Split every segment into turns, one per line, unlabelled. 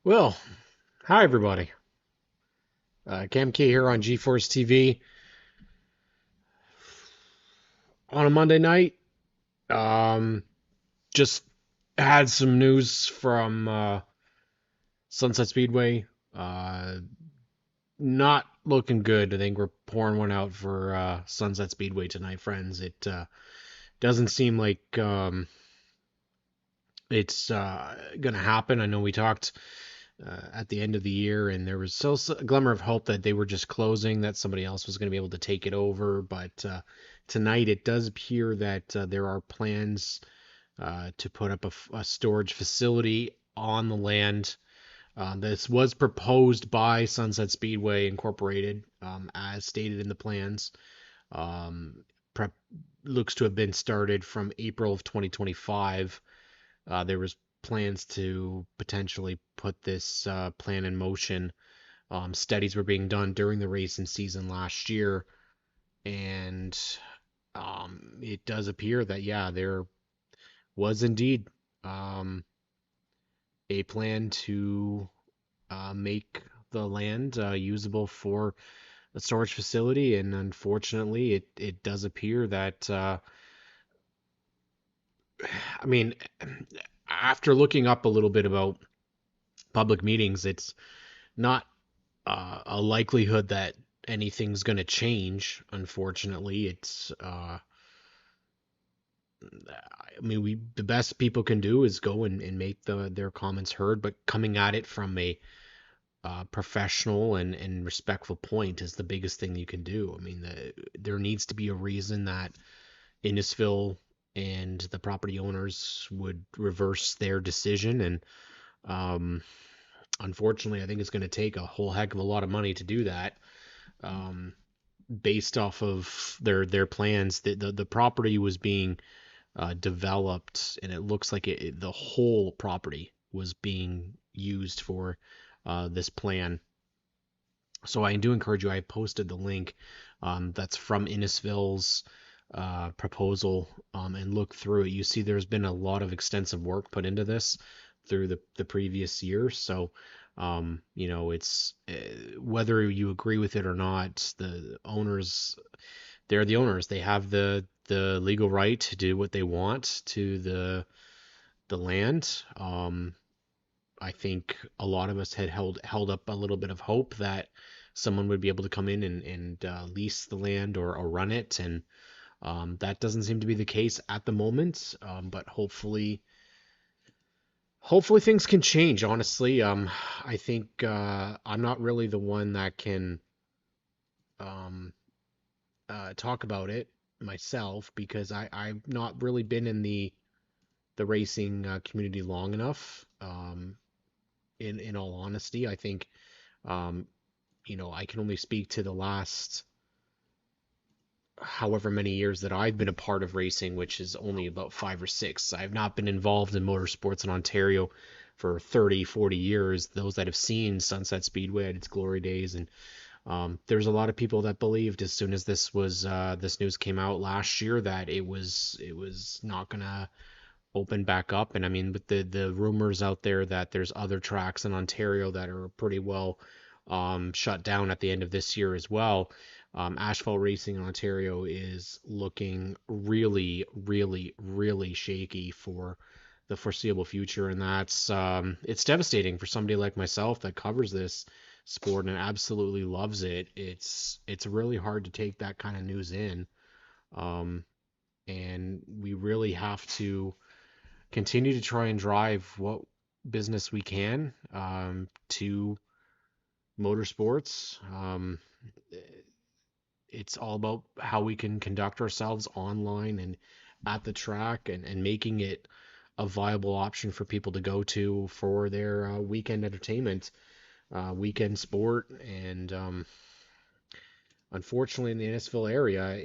Well, hi everybody. Cam K here on GeForce TV on a Monday night. Um, just had some news from Sunset Speedway. Uh, Not looking good. I think we're pouring one out for Sunset Speedway tonight, friends. It doesn't seem like it's gonna happen. I know we talked at the end of the year, and there was still a glimmer of hope that they were just closing, that somebody else was going to be able to take it over. But tonight, it does appear that there are plans to put up a storage facility on the land. This was proposed by Sunset Speedway Incorporated, as stated in the plans. Prep looks to have been started from April of 2025. There was plans to potentially put this plan in motion. Studies were being done during the racing season last year, and it does appear that, yeah, there was indeed um, a plan to make the land usable for a storage facility, and unfortunately, it does appear that I mean, after looking up a little bit about public meetings, it's not a likelihood that anything's going to change. Unfortunately, I mean, we the best people can do is go and make their comments heard, but coming at it from a professional and respectful point is the biggest thing you can do. I mean, there needs to be a reason that Innisfil and the property owners would reverse their decision, and um, unfortunately, I think it's going to take a whole heck of a lot of money to do that. Um, Based off of their plans, the property was being developed, and it looks like the whole property was being used for this plan. So I do encourage you. I posted the link that's from Innisfil's proposal, and look through it. You see, there's been a lot of extensive work put into this through the previous year. So, it's whether you agree with it or not, the owners, they're the owners. They have the legal right to do what they want to the land. I think a lot of us had held up a little bit of hope that someone would be able to come in and lease the land or run it, and that doesn't seem to be the case at the moment. But hopefully things can change. Honestly, I think I'm not really the one that can um, talk about it myself, because I've not really been in the racing community long enough. In all honesty, I think um, I can only speak to the last however many years that I've been a part of racing, which is only about 5 or 6. I've not been involved in motorsports in Ontario for 30, 40 years. Those that have seen Sunset Speedway at its glory days, and there's a lot of people that believed as soon as this news came out last year that it was not gonna open back up. And I mean, with the rumors out there that there's other tracks in Ontario that are pretty well shut down at the end of this year as well. Asphalt racing in Ontario is looking really, really, really shaky for the foreseeable future, and that's it's devastating for somebody like myself that covers this sport and absolutely loves it. It's really hard to take that kind of news in, um, and we really have to continue to try and drive what business we can to motorsports. It's all about how we can conduct ourselves online and at the track, and making it a viable option for people to go to for their weekend entertainment, weekend sport. And unfortunately, in the Innisfil area,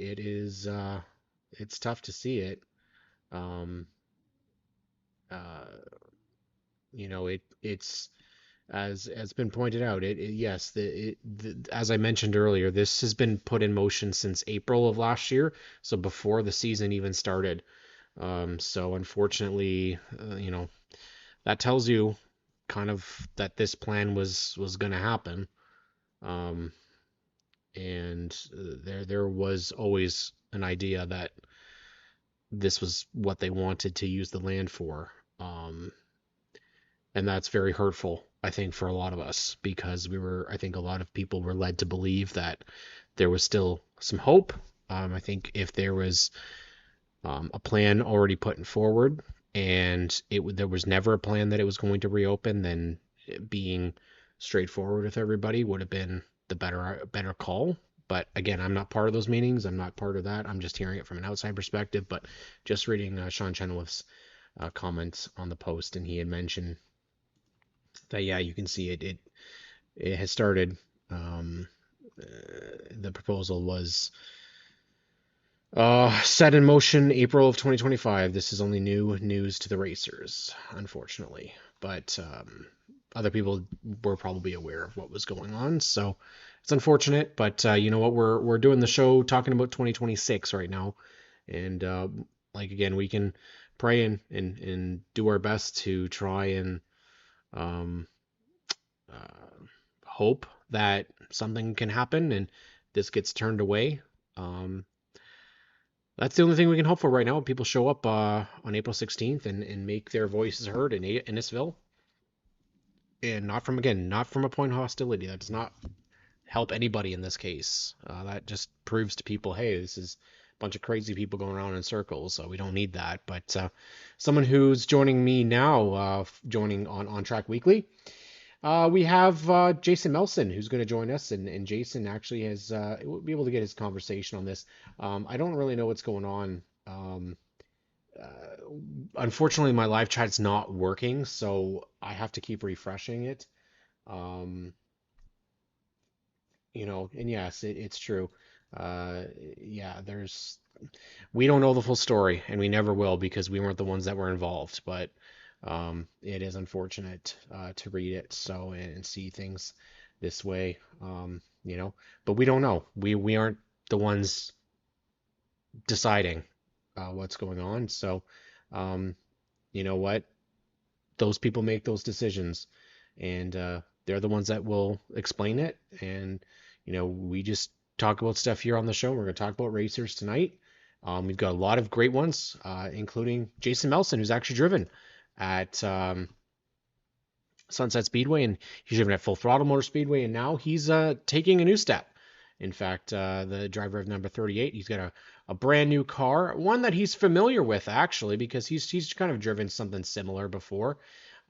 it's tough to see it. Um, uh, it's as been pointed out, yes, as I mentioned earlier, this has been put in motion since April of last year, so before the season even started. So unfortunately, that tells you kind of that this plan was going to happen. Um, and there was always an idea that this was what they wanted to use the land for. And that's very hurtful, I think, for a lot of us because I think a lot of people were led to believe that there was still some hope. I think if there was a plan already put forward and there was never a plan that it was going to reopen, then being straightforward with everybody would have been the better call. But again, I'm not part of those meetings. I'm not part of that. I'm just hearing it from an outside perspective. But just reading Sean Chenoweth's comments on the post, and he had mentioned that yeah, you can see it has started. Um, the proposal was set in motion April of 2025. This is only new news to the racers, unfortunately. But other people were probably aware of what was going on, so it's unfortunate. But you know what? We're doing the show talking about 2026 right now, and like again, we can pray and do our best to try and um, hope that something can happen and this gets turned away. Um, that's the only thing we can hope for right now. People show up on April 16th and make their voices heard in Innisfil, and not from a point of hostility. That does not help anybody in this case. That just proves to people, hey, this is a bunch of crazy people going around in circles, so we don't need that. But someone who's joining me now, joining on ONTrack Weekly, we have Jason Melson who's going to join us, and Jason actually has will be able to get his conversation on this. I don't really know what's going on. Unfortunately, my live chat's not working, so I have to keep refreshing it. Um, and yes, it's true. Uh, yeah, we don't know the full story, and we never will because we weren't the ones that were involved. But it is unfortunate to read it so and see things this way. But we don't know. We aren't the ones deciding what's going on. So, um, you know what? Those people make those decisions, and they're the ones that will explain it. And we just talk about stuff here on the show. We're going to talk about racers tonight. We've got a lot of great ones, including Jason Melson, who's actually driven at Sunset Speedway, and he's driven at Full Throttle Motor Speedway, and now he's taking a new step. In fact, the driver of number 38, he's got a brand new car, one that he's familiar with actually, because he's kind of driven something similar before.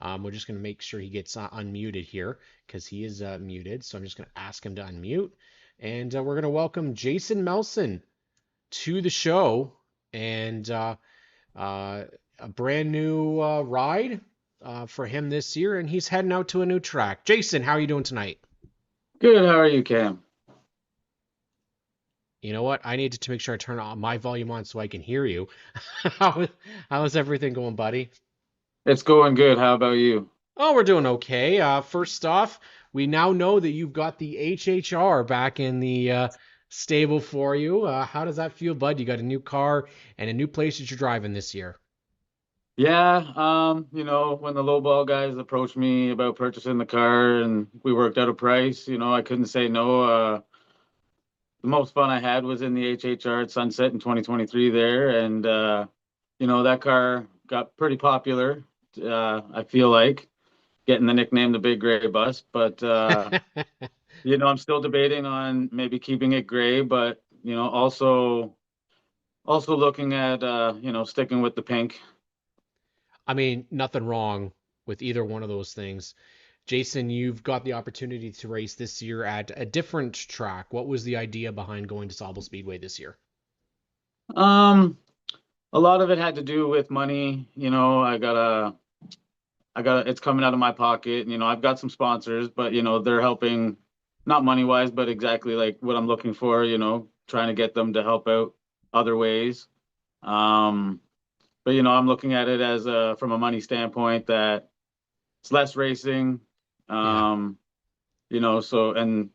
We're just going to make sure he gets unmuted here because he is muted. So I'm just going to ask him to unmute, and we're going to welcome Jason Melson to the show, and a brand new ride for him this year, and he's heading out to a new track. Jason, how are you doing tonight?
Good. How are you, Cam?
You know what? I needed to make sure I turn on my volume on so I can hear you. How, how is everything going, buddy?
It's going good. How about you?
Oh, we're doing okay. First off, we now know that you've got the HHR back in the stable for you. How does that feel, bud? You got a new car and a new place that you're driving this year.
Yeah, when the lowball guys approached me about purchasing the car and we worked out a price, I couldn't say no. The most fun I had was in the HHR at Sunset in 2023 there, and that car got pretty popular. I feel like getting the nickname the Big Gray Bus, but I'm still debating on maybe keeping it gray, but also looking at sticking with the pink.
I mean, nothing wrong with either one of those things. Jason, you've got the opportunity to race this year at a different track. What was the idea behind going to Sauble Speedway this year?
Um, a lot of it had to do with money. It's coming out of my pocket. I've got some sponsors, but they're helping, not money wise, but exactly like what I'm looking for. Trying to get them to help out other ways. Um, but I'm looking at it as from a money standpoint that it's less racing.
Yeah.
Um, so and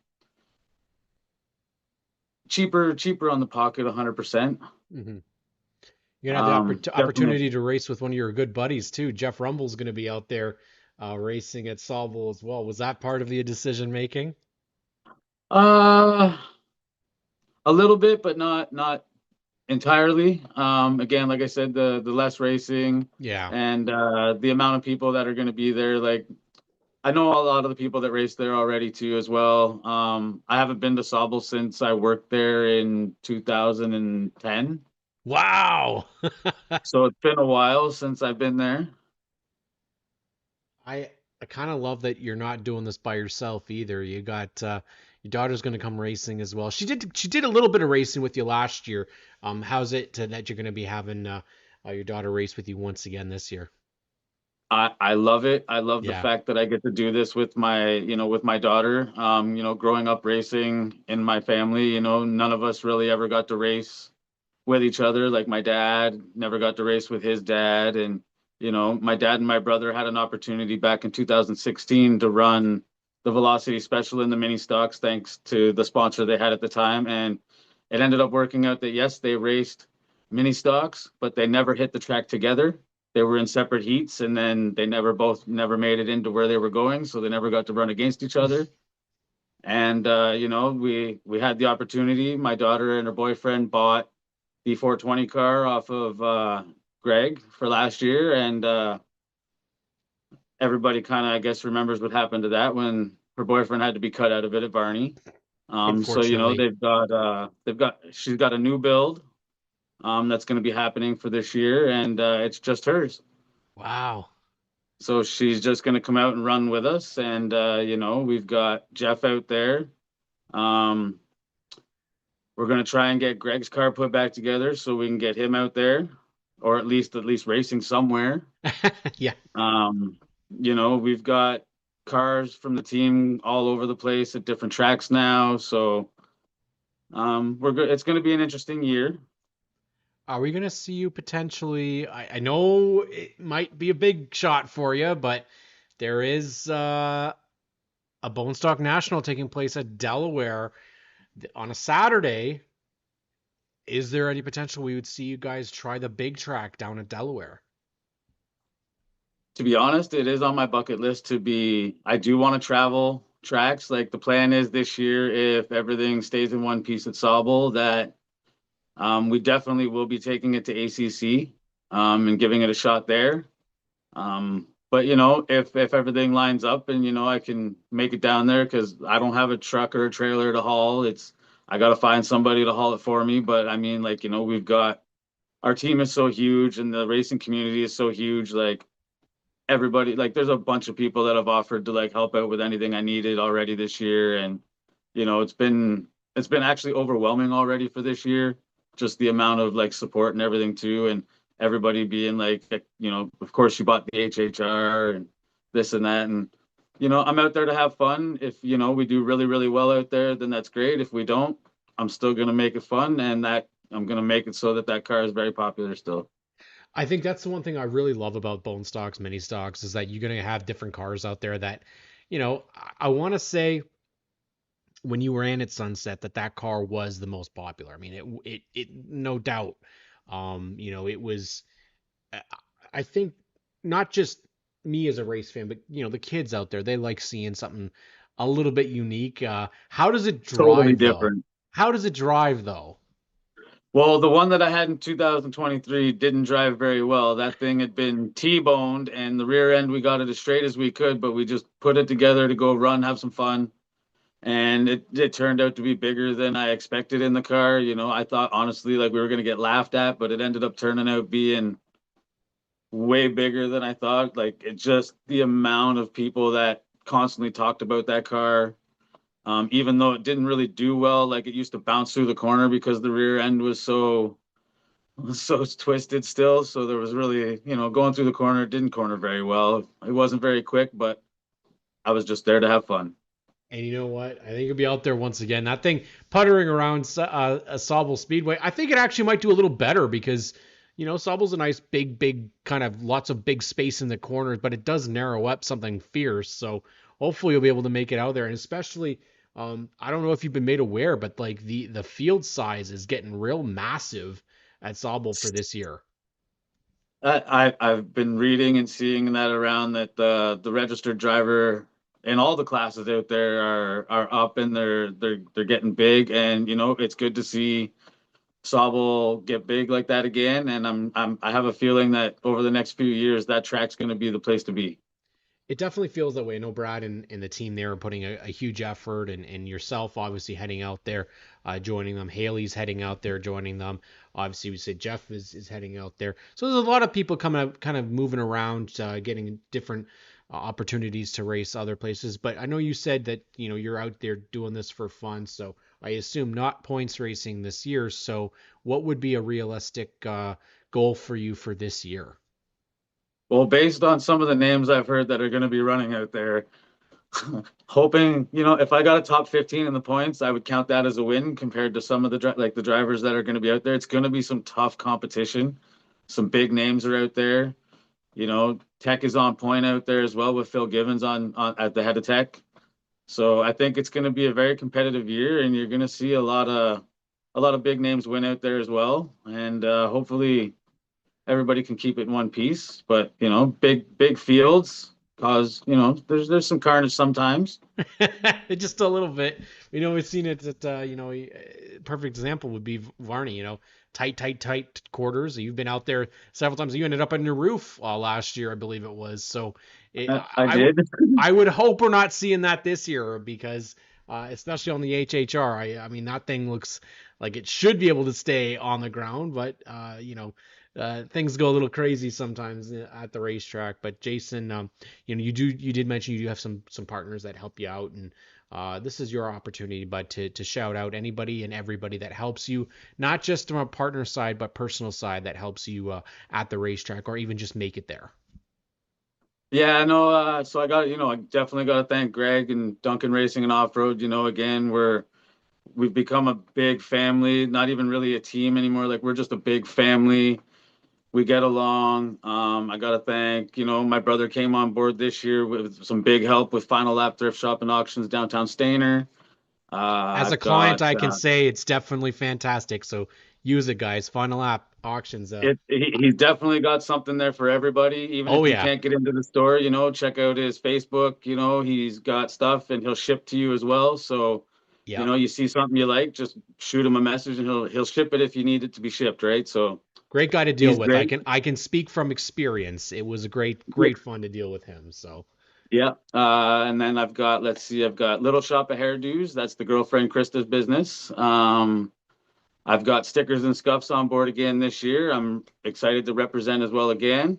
cheaper on the pocket, 100%.
hmm You're gonna have the
Definitely.
opportunity to race with one of your good buddies too. Jeff Rumble's gonna be out there racing at Sauble as well. Was that part of the decision making?
Uh, a little bit, but not entirely. Again, like I said, the less racing
Yeah.
and the amount of people that are going to be there. Like I know a lot of the people that race there already too as well. I haven't been to Sauble since I worked there in 2010,
Wow.
so it's been a while since I've been there.
I I kind of love that you're not doing this by yourself either. You got your daughter's going to come racing as well. She did a little bit of racing with you last year. How's it that you're going to be having your daughter race with you once again this year?
I love it. I love the
Yeah.
fact that I get to do this with with my daughter. Growing up racing in my family, none of us really ever got to race with each other. Like my dad never got to race with his dad. And, my dad and my brother had an opportunity back in 2016 to run the Velocity Special in the mini stocks, thanks to the sponsor they had at the time. And it ended up working out that, yes, they raced mini stocks, but they never hit the track together. They were in separate heats, and then they never made it into where they were going. So they never got to run against each other. And, we had the opportunity. My daughter and her boyfriend bought the 420 car off of Greg for last year, and everybody kind of, I guess, remembers what happened to that when her boyfriend had to be cut out of it at Varney. So
Unfortunately.
they've got she's got a new build that's going to be happening for this year, and it's just hers.
Wow.
So she's just going to come out and run with us, and we've got Jeff out there. Um, we're going to try and get Greg's car put back together so we can get him out there, or at least racing somewhere.
Yeah.
Um, we've got cars from the team all over the place at different tracks now, so we're good. It's going to be an interesting year.
Are we going to see you potentially? I know it might be a big shot for you, but there is a Bone Stock National taking place at Delaware on a Saturday. Is there any potential we would see you guys try the big track down at Delaware?
To be honest, it is on my bucket list to be. I do want to travel tracks. Like the plan is this year, if everything stays in one piece at Sauble, that we definitely will be taking it to ACC and giving it a shot there. But if everything lines up and I can make it down there because I don't have a truck or a trailer to haul, I got to find somebody to haul it for me. But I mean, like we've got our team is so huge and the racing community is so huge. Like everybody, like there's a bunch of people that have offered to like help out with anything I needed already this year, and it's been actually overwhelming already for this year, just the amount of like support and everything too, and everybody being like, of course you bought the HHR and this and that, and I'm out there to have fun. If we do really really well out there, then that's great. If we don't, I'm still gonna make it fun, and that I'm gonna make it so that that car is very popular still.
I think that's the one thing I really love about bone stocks, mini stocks, is that you're going to have different cars out there that, I want to say when you ran at Sunset that car was the most popular. I mean, it no doubt. It was. I I think not just me as a race fan, but the kids out there, they like seeing something a little bit unique. How does it
Totally
drive though?
different.
How does it drive though?
Well, the one that I had in 2023 didn't drive very well. That thing had been T-boned, and the rear end, we got it as straight as we could, but we just put it together to go run, have some fun. And it turned out to be bigger than I expected in the car. I thought honestly like we were going to get laughed at, but it ended up turning out being way bigger than I thought. Like it just the amount of people that constantly talked about that car. Even though it didn't really do well, like it used to bounce through the corner because the rear end was so it's twisted still. So there was really, going through the corner, it didn't corner very well. It wasn't very quick, but I was just there to have fun.
And you know what? I think it'll be out there once again. That thing puttering around a Sauble Speedway. I think it actually might do a little better because, Sauble's a nice big kind of lots of big space in the corners, but it does narrow up something fierce. So hopefully you'll be able to make it out there. And especially, I don't know if you've been made aware, but like the field size is getting real massive at Sauble for this year.
I've been reading and seeing that around that the registered driver in all the classes out there are up and they're getting big, and it's good to see Sobel get big like that again. And I have a feeling that over the next few years that track's going to be the place to be.
It definitely feels that way. I know Brad and the team there are putting a huge effort, and yourself obviously heading out there, joining them. Haley's heading out there, joining them. Obviously, we said Jeff is heading out there. So there's a lot of people coming up, kind of moving around, getting different opportunities to race other places. But I know you said that you're out there doing this for fun. So I assume not points racing this year. So what would be a realistic goal for you for this year?
Well, based on some of the names I've heard that are going to be running out there, hoping, if I got a top 15 in the points, I would count that as a win compared to some of like the drivers that are going to be out there. It's going to be some tough competition. Some big names are out there. Tech is on point out there as well with Phil Givens on at the head of Tech. So I think it's going to be a very competitive year, and you're going to see a lot of big names win out there as well. And hopefully everybody can keep it in one piece. But big fields cause there's some carnage sometimes.
Just a little bit. We've seen it at, perfect example would be Varney, tight quarters. You've been out there several times. You ended up on your roof last year, I believe it was. So it,
I did.
I would hope we're not seeing that this year because, especially on the HHR, I mean, that thing looks like it should be able to stay on the ground, but, things go a little crazy sometimes at the racetrack. But Jason, you did mention you do have some partners that help you out, and this is your opportunity, but to shout out anybody and everybody that helps you, not just from a partner side, but personal side that helps you at the racetrack or even just make it there.
Yeah, no, so I definitely got to thank Greg and Duncan Racing and Off Road. Again, we've become a big family, not even really a team anymore. Like we're just a big family. We get along. I got to thank, my brother came on board this year with some big help with Final Lap Thrift Shop and Auctions downtown Stainer.
As a
I've
client,
got
I can say it's definitely fantastic. So use it, guys. Final app auctions.
he's definitely got something there for everybody. Even
Oh
if you
yeah,
can't get into the store, check out his Facebook. He's got stuff and he'll ship to you as well. So,
yep.
you see something you like, just shoot him a message and he'll ship it if you need it to be shipped, right? So
Great guy to deal
he's
with. I
great.
can I can speak from experience. It was a great fun to deal with him. So
Yeah. And then let's see, I've got Little Shop of Hairdos. That's the girlfriend Krista's business. I've got Stickers and Scuffs on board again this year. I'm excited to represent as well again.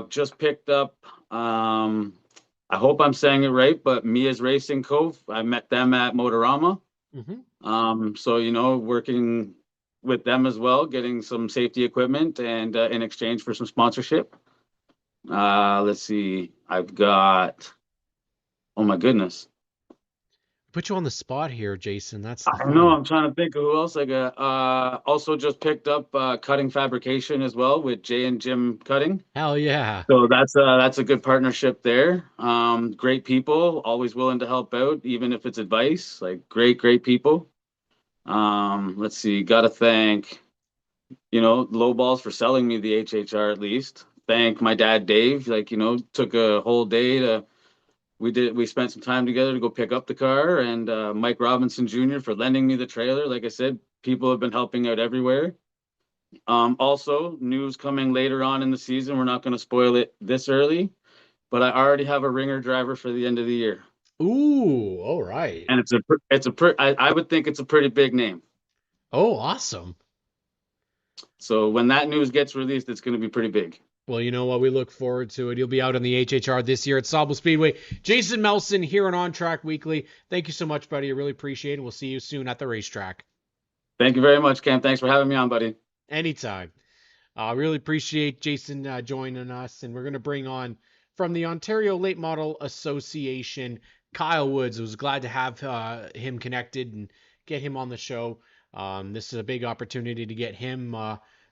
Just picked up, I hope I'm saying it right, but Mia's Racing Cove. I met them at Motorama.
hmm
So, working with them as well, getting some safety equipment and in exchange for some sponsorship. Let's see. Oh my goodness.
put you on the spot here, Jason. That's the
I know.
fun.
I'm trying to think of who else I got. Also just picked up cutting fabrication as well with Jay and Jim Cutting.
Hell yeah.
So that's a good partnership there. Great people, always willing to help out, even if it's advice. Like great people. Let's see. Got to thank Low Balls for selling me the HHR at least. Thank my dad Dave. Like took a whole day to we spent some time together to go pick up the car, and Mike Robinson Jr. for lending me the trailer. Like I said, people have been helping out everywhere. Also, news coming later on in the season. We're not going to spoil it this early, but I already have a ringer driver for the end of the year,
Ooh, all right.
and I would think it's a pretty big name.
Oh, awesome.
So when that news gets released, it's going to be pretty big.
Well, you know what? We look forward to it. You'll be out on the HHR this year at Sauble Speedway. Jason Melson here on OnTrack Weekly. Thank you so much, buddy. I really appreciate it. We'll see you soon at the racetrack.
Thank you very much, Cam. Thanks for having me on, buddy.
Anytime. I really appreciate Jason joining us, and we're going to bring on from the Ontario Late Model Association, Kyle Woods. I was glad to have him connected and get him on the show. This is a big opportunity to get him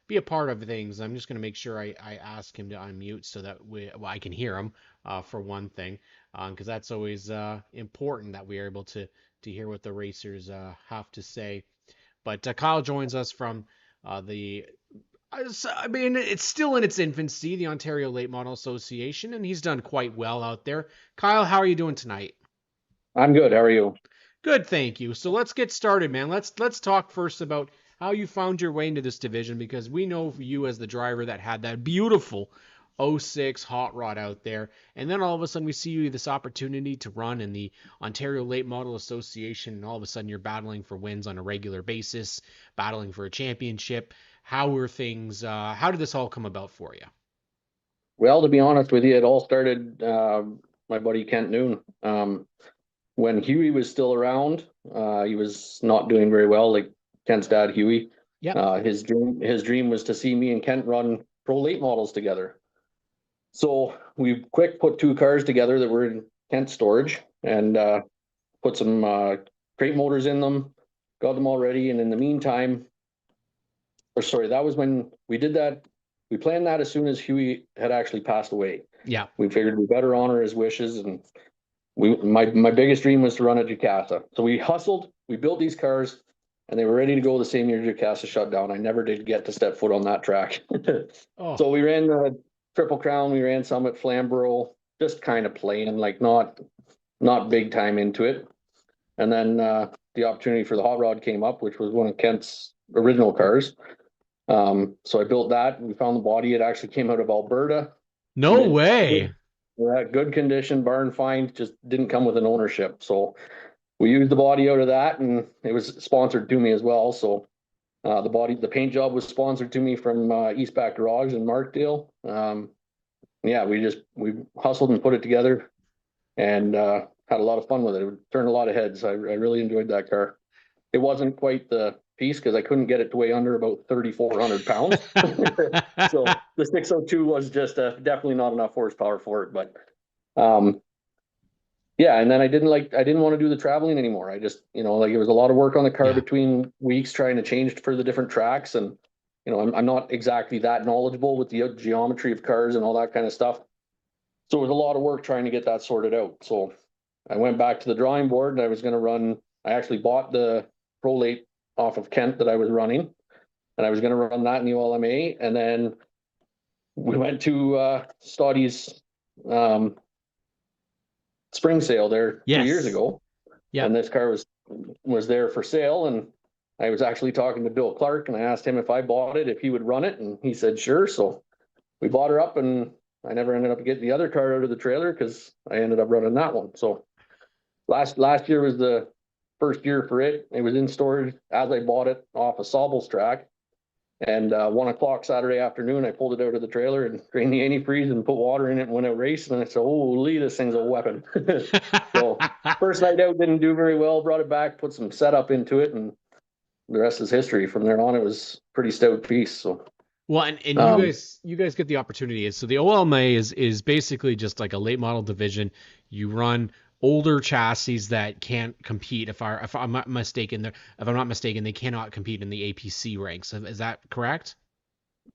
be a part of things. I'm just going to make sure I ask him to unmute so that I can hear him for one thing, because that's always important that we are able to hear what the racers have to say. But Kyle joins us from the I mean, it's still in its infancy, the Ontario Late Model Association, and he's done quite well out there. Kyle, how are you doing tonight?
I'm good. How are you?
Good, thank you. So let's get started, man. Let's talk first about how you found your way into this division because we know you as the driver that had that beautiful '06 hot rod out there, and then all of a sudden we see you this opportunity to run in the Ontario Late Model Association, and all of a sudden you're battling for wins on a regular basis, battling for a championship. How were things? How did this all come about for you?
Well, to be honest with you, it all started my buddy Kent Noon. When Huey was still around, he was not doing very well. Like Kent's dad, Huey.
Yep.
His dream was to see me and Kent run pro late models together. So we quick put two cars together that were in Kent's storage and put some crate motors in them, got them all ready. And in the meantime, or sorry, that was when we did that. We planned that as soon as Huey had actually passed away.
Yeah.
We figured we better honor his wishes, and my biggest dream was to run at Jacassa. So we hustled, we built these cars, and they were ready to go the same year Jacassa shut down. I never did get to step foot on that track.
Oh.
So we ran the Triple Crown, we ran some at Flamborough, just kind of playing, like not big time into it. And then the opportunity for the hot rod came up, which was one of Kent's original cars. So I built that. We found the body. It actually came out of Alberta.
No way.
Yeah, good condition, barn find, just didn't come with an ownership. So we used the body out of that, and it was sponsored to me as well. So the paint job was sponsored to me from Eastback Garage in Markdale. Yeah, we hustled and put it together, and had a lot of fun with it. It turned a lot of heads. I really enjoyed that car. It wasn't quite the piece because I couldn't get it to weigh under about 3,400 pounds. So the 602 was just definitely not enough horsepower for it. But um, yeah, and then I didn't want to do the traveling anymore. I just, like it was a lot of work on the car
Yeah.
between weeks trying to change for the different tracks. And, I'm not exactly that knowledgeable with the geometry of cars and all that kind of stuff. So it was a lot of work trying to get that sorted out. So I went back to the drawing board and I actually bought the Prolate off of Kent that I was running, and I was going to run that in the OLMA. And then we went to Stoddy's spring sale there 2 years
Yes.
ago,
Yep.
and this car was there for sale. And I was actually talking to Bill Clark, and I asked him if I bought it, if he would run it, and he said sure. So we bought her up, and I never ended up getting the other car out of the trailer because I ended up running that one. So last year was the first year for it. It was in storage as I bought it off a Sobbles track. And 1 o'clock Saturday afternoon, I pulled it out of the trailer and drained the antifreeze and put water in it and went out racing. And I said, holy, this thing's a weapon. So first night out didn't do very well, brought it back, put some setup into it, and the rest is history. From there on, it was a pretty stout piece. So
Well, and
um,
you guys get the opportunity. So the OLMA is basically just like a late model division. You run older chassis that can't compete. If I'm not mistaken, they cannot compete in the APC ranks. Is that correct?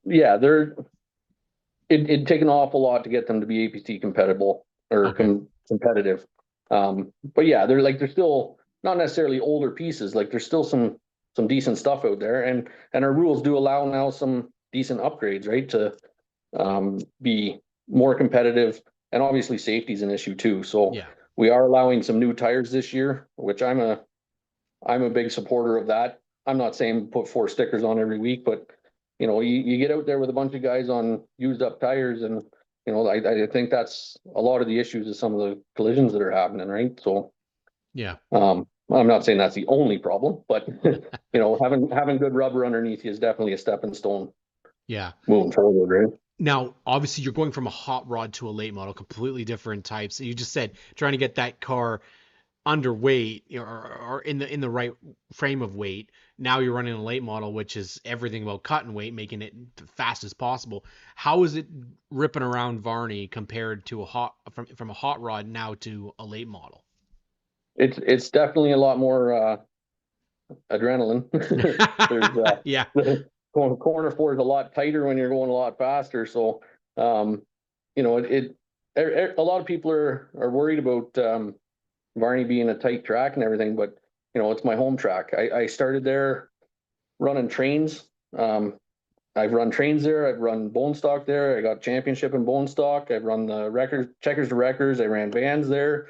yeah, it'd take an awful lot to get them to be APC compatible or
Okay.
competitive. But yeah, they're still not necessarily older pieces. Like there's still some decent stuff out there, and our rules do allow now some decent upgrades, right? To be more competitive, and obviously safety is an issue too. So
Yeah.
we are allowing some new tires this year, which I'm a big supporter of that. I'm not saying put 4 stickers on every week, but you get out there with a bunch of guys on used up tires, and I think that's a lot of the issues of some of the collisions that are happening, right? So
Yeah.
I'm not saying that's the only problem, but having good rubber underneath you is definitely a stepping stone
Yeah.
moving forward, right?
Now, obviously, you're going from a hot rod to a late model, completely different types. You just said trying to get that car underweight, or in the right frame of weight. Now you're running a late model, which is everything about cut and weight, making it fast as possible. How is it ripping around Varney compared to from a hot rod now to a late model?
It's definitely a lot more adrenaline. There's
Yeah.
the corner four is a lot tighter when you're going a lot faster. So um, a lot of people are worried about Varney being a tight track and everything, but it's my home track. I started there running trains. I've run trains there. I've run bone stock there. I got championship in bone stock. I've run the records, checkers to records. I ran vans there.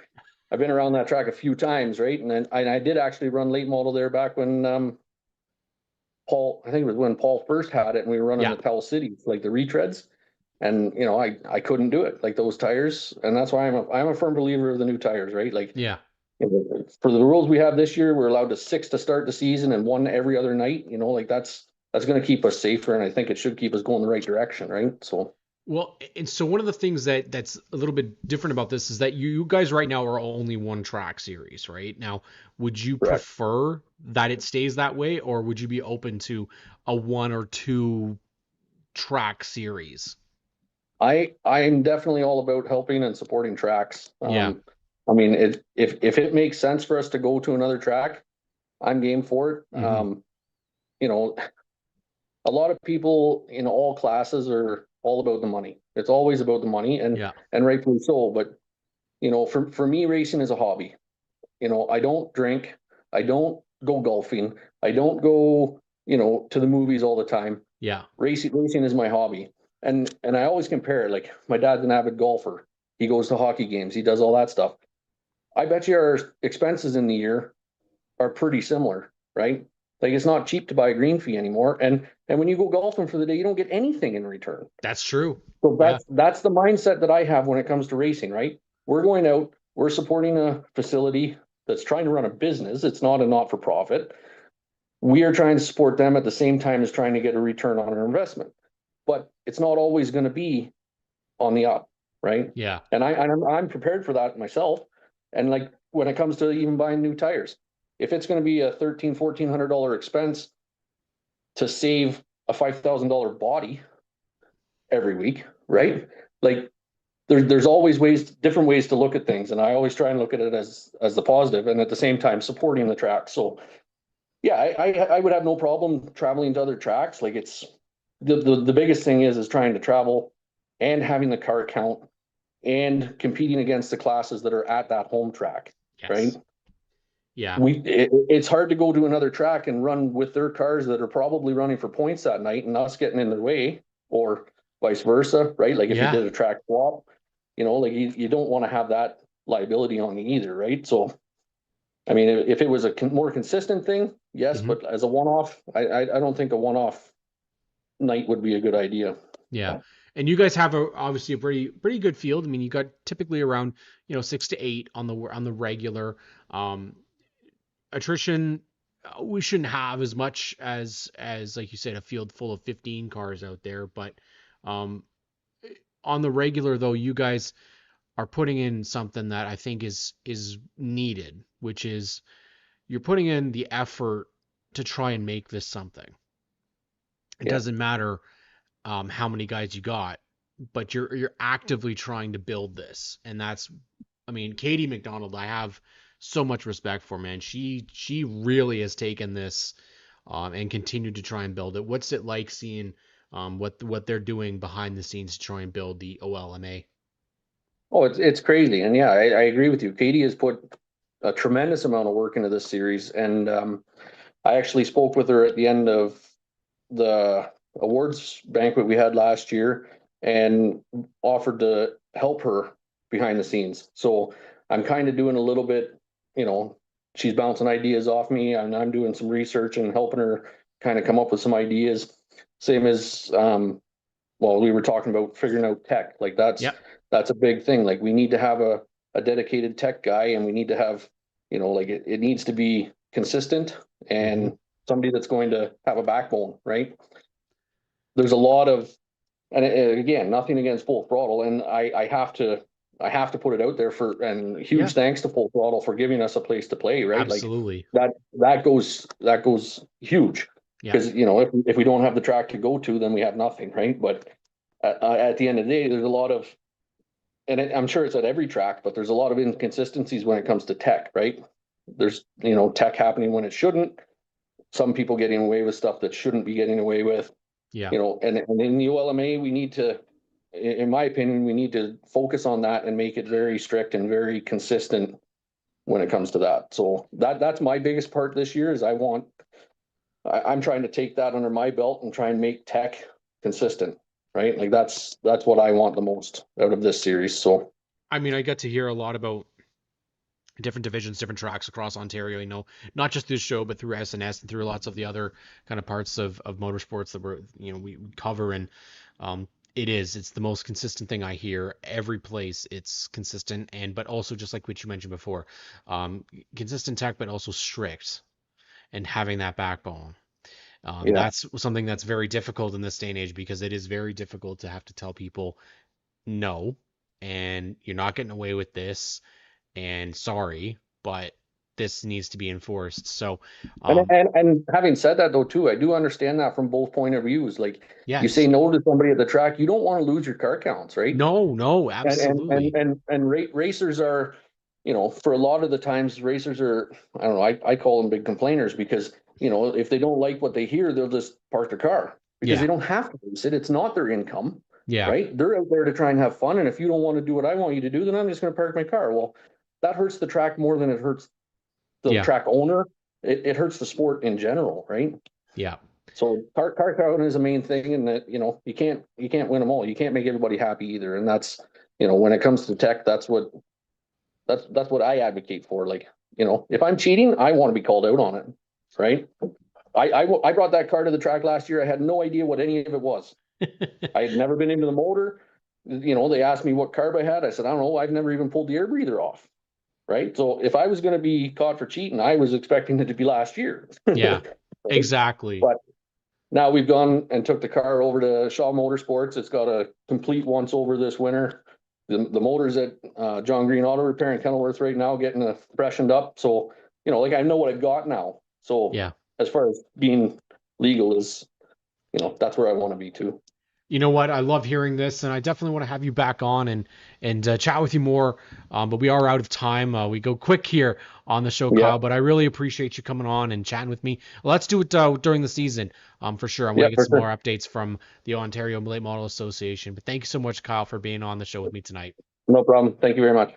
I've been around that track a few times, right? And then I did actually run late model there back when Paul, I think it was when Paul first had it, and we were running
Yeah.
the Pell City, like the retreads. And you know, I couldn't do it, like those tires, and that's why I'm a firm believer of the new tires, right? Like
Yeah.
for the rules we have this year, we're allowed to 6 to start the season and 1 every other night. You know, like that's going to keep us safer, and I think it should keep us going the right direction, right? So
Well, and so one of the things that's a little bit different about this is that you guys right now are only one track series, right? Now, would you
correct.
prefer that it stays that way, or would you be open to a one or two track series?
I'm definitely all about helping and supporting tracks.
Yeah.
I mean, if it makes sense for us to go to another track, I'm game for it.
Hmm.
You know, a lot of people in all classes are all about the money. It's always about the money,
Yeah.
and rightfully so. But you know, for me, racing is a hobby. You know, I don't drink, I don't go golfing, I don't go, you know, to the movies all the time.
Yeah.
Racing is my hobby. And I always compare it. Like my dad's an avid golfer. He goes to hockey games, he does all that stuff. I bet you our expenses in the year are pretty similar, right? Like it's not cheap to buy a green fee anymore. And when you go golfing for the day, you don't get anything in return.
That's true.
So
Yeah.
that's the mindset that I have when it comes to racing, right? We're going out, we're supporting a facility that's trying to run a business. It's not a not-for-profit. We are trying to support them at the same time as trying to get a return on our investment. But it's not always going to be on the up, right?
Yeah.
And I'm prepared for that myself. And like when it comes to even buying new tires, if it's going to be a $1,300-$1,400 expense to save a $5,000 body every week, right? Like there's always different ways to look at things, and I always try and look at it as the positive, and at the same time supporting the track. So yeah, I would have no problem traveling to other tracks. Like it's the biggest thing is trying to travel and having the car count and competing against the classes that are at that home track, right?
Yes. Yeah.
It's hard to go to another track and run with their cars that are probably running for points that night and us getting in their way, or vice versa, right? Like if you
Yeah.
did a track swap, you know, like you don't want to have that liability on you either, right? So I mean, if it was a more consistent thing, yes,
Hmm.
but as a one-off, I don't think a one-off night would be a good idea.
Yeah. And you guys have obviously a pretty good field. I mean, you got typically around, 6 to 8 on the regular. Um, Attrition, we shouldn't have as much as like you said, a field full of 15 cars out there, but um, on the regular though, you guys are putting in something that I think is needed, which is you're putting in the effort to try and make this something. It
Yeah,
doesn't matter how many guys you got, but you're actively trying to build this, and that's, I mean, Katie McDonald, I have so much respect for, man. She really has taken this and continued to try and build it. What's it like seeing what they're doing behind the scenes to try and build the OLMA?
oh, it's crazy, and yeah, I agree with you. Katie has put a tremendous amount of work into this series, and I actually spoke with her at the end of the awards banquet we had last year and offered to help her behind the scenes. So I'm kind of doing a little bit, you know, she's bouncing ideas off me, and I'm doing some research and helping her kind of come up with some ideas. Same as well, we were talking about figuring out tech. Like
Yep.
that's a big thing. Like we need to have a dedicated tech guy, and we need to have, you know, like it needs to be consistent
Hmm.
and somebody that's going to have a backbone, right? There's a lot of, and again, nothing against Full Throttle, and I have to put it out there for, and
Yeah.
huge thanks to Full Throttle for giving us a place to play, right? Like
Absolutely.
that goes huge,
Yeah.
because you know if we don't have the track to go to, then we have nothing, right? But at the end of the day, there's a lot of, and I'm sure it's at every track, but there's a lot of inconsistencies when it comes to tech, right? There's, you know, tech happening when it shouldn't. Some people getting away with stuff that shouldn't be getting away with,
Yeah.
you know, and in the ULMA, we need to, in my opinion, we need to focus on that and make it very strict and very consistent when it comes to that. So that's my biggest part this year is I'm trying to take that under my belt and try and make tech consistent, right? Like that's what I want the most out of this series. So
I mean, I got to hear a lot about different divisions, different tracks across Ontario, not just this show, but through SNS and through lots of the other kind of parts of motorsports that we cover. And it's the most consistent thing I hear every place. It's consistent, but also just like what you mentioned before, consistent tech, but also strict, and having that backbone.
yeah.
That's something that's very difficult in this day and age, because it is very difficult to have to tell people no, and you're not getting away with this, and sorry, but this needs to be enforced. So,
And,
um,
and and having said that though too, I do understand that from both point of views. Like you say
yes,
no to somebody at the track, you don't want to lose your car counts, right?
no, no,
And
absolutely,
racers are, for a lot of the times racers are, I don't know, I call them big complainers because, if they don't like what they hear, they'll just park their car because
yeah,
they don't have to race it. It's not their income,
yeah,
right? They're out there to try and have fun. And if you don't want to do what I want you to do, then I'm just going to park my car. Well, that hurts the track more than it hurts the
yeah,
track owner. It hurts the sport in general, right?
yeah,
So car count is a main thing, and that you can't win them all. You can't make everybody happy either, and that's when it comes to tech, that's what I advocate for. Like if I'm cheating, I want to be called out on it, right? I brought that car to the track last year. I had no idea what any of it was. I had never been into the motor. They asked me what carb I had. I said I don't know. I've never even pulled the air breather off. Right. So if I was going to be caught for cheating, I was expecting it to be last year.
yeah,
Right?
exactly.
But now we've gone and took the car over to Shaw Motorsports. It's got a complete once over this winter. The motor's at John Green Auto Repair in Kenilworth right now, getting freshened up. So, like I know what I've got now. So
Yeah.
as far as being legal is, that's where I want to be too.
You know what? I love hearing this, and I definitely want to have you back on and chat with you more. But we are out of time. We go quick here on the show,
Yeah.
Kyle. But I really appreciate you coming on and chatting with me. Let's do it during the season, for sure. I want
Yeah,
to get
for
some more
sure.
updates from the Ontario Late Model Association. But thank you so much, Kyle, for being on the show with me tonight.
No problem. Thank you very much.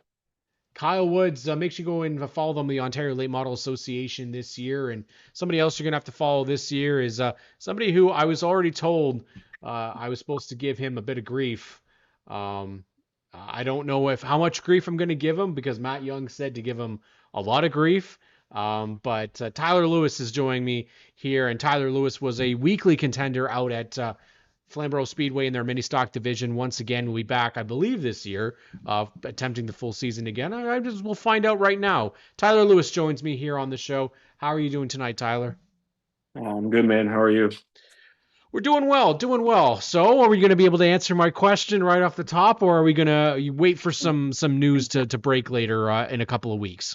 Kyle Woods, make sure you go and follow them, the Ontario Late Model Association this year. And somebody else you're going to have to follow this year is somebody who I was already told I was supposed to give him a bit of grief. I don't know how much grief I'm going to give him, because Matt Young said to give him a lot of grief. But Tyler Lewis is joining me here, and Tyler Lewis was a weekly contender out at Flamborough Speedway in their mini stock division. Once again, will be back, I believe, this year, attempting the full season again. We'll find out right now. Tyler Lewis joins me here on the show. How are you doing tonight, Tyler?
I'm good, man. How are you?
We're doing well, doing well. So, are we going to be able to answer my question right off the top, or are we going to wait for some news to break later in a couple of weeks?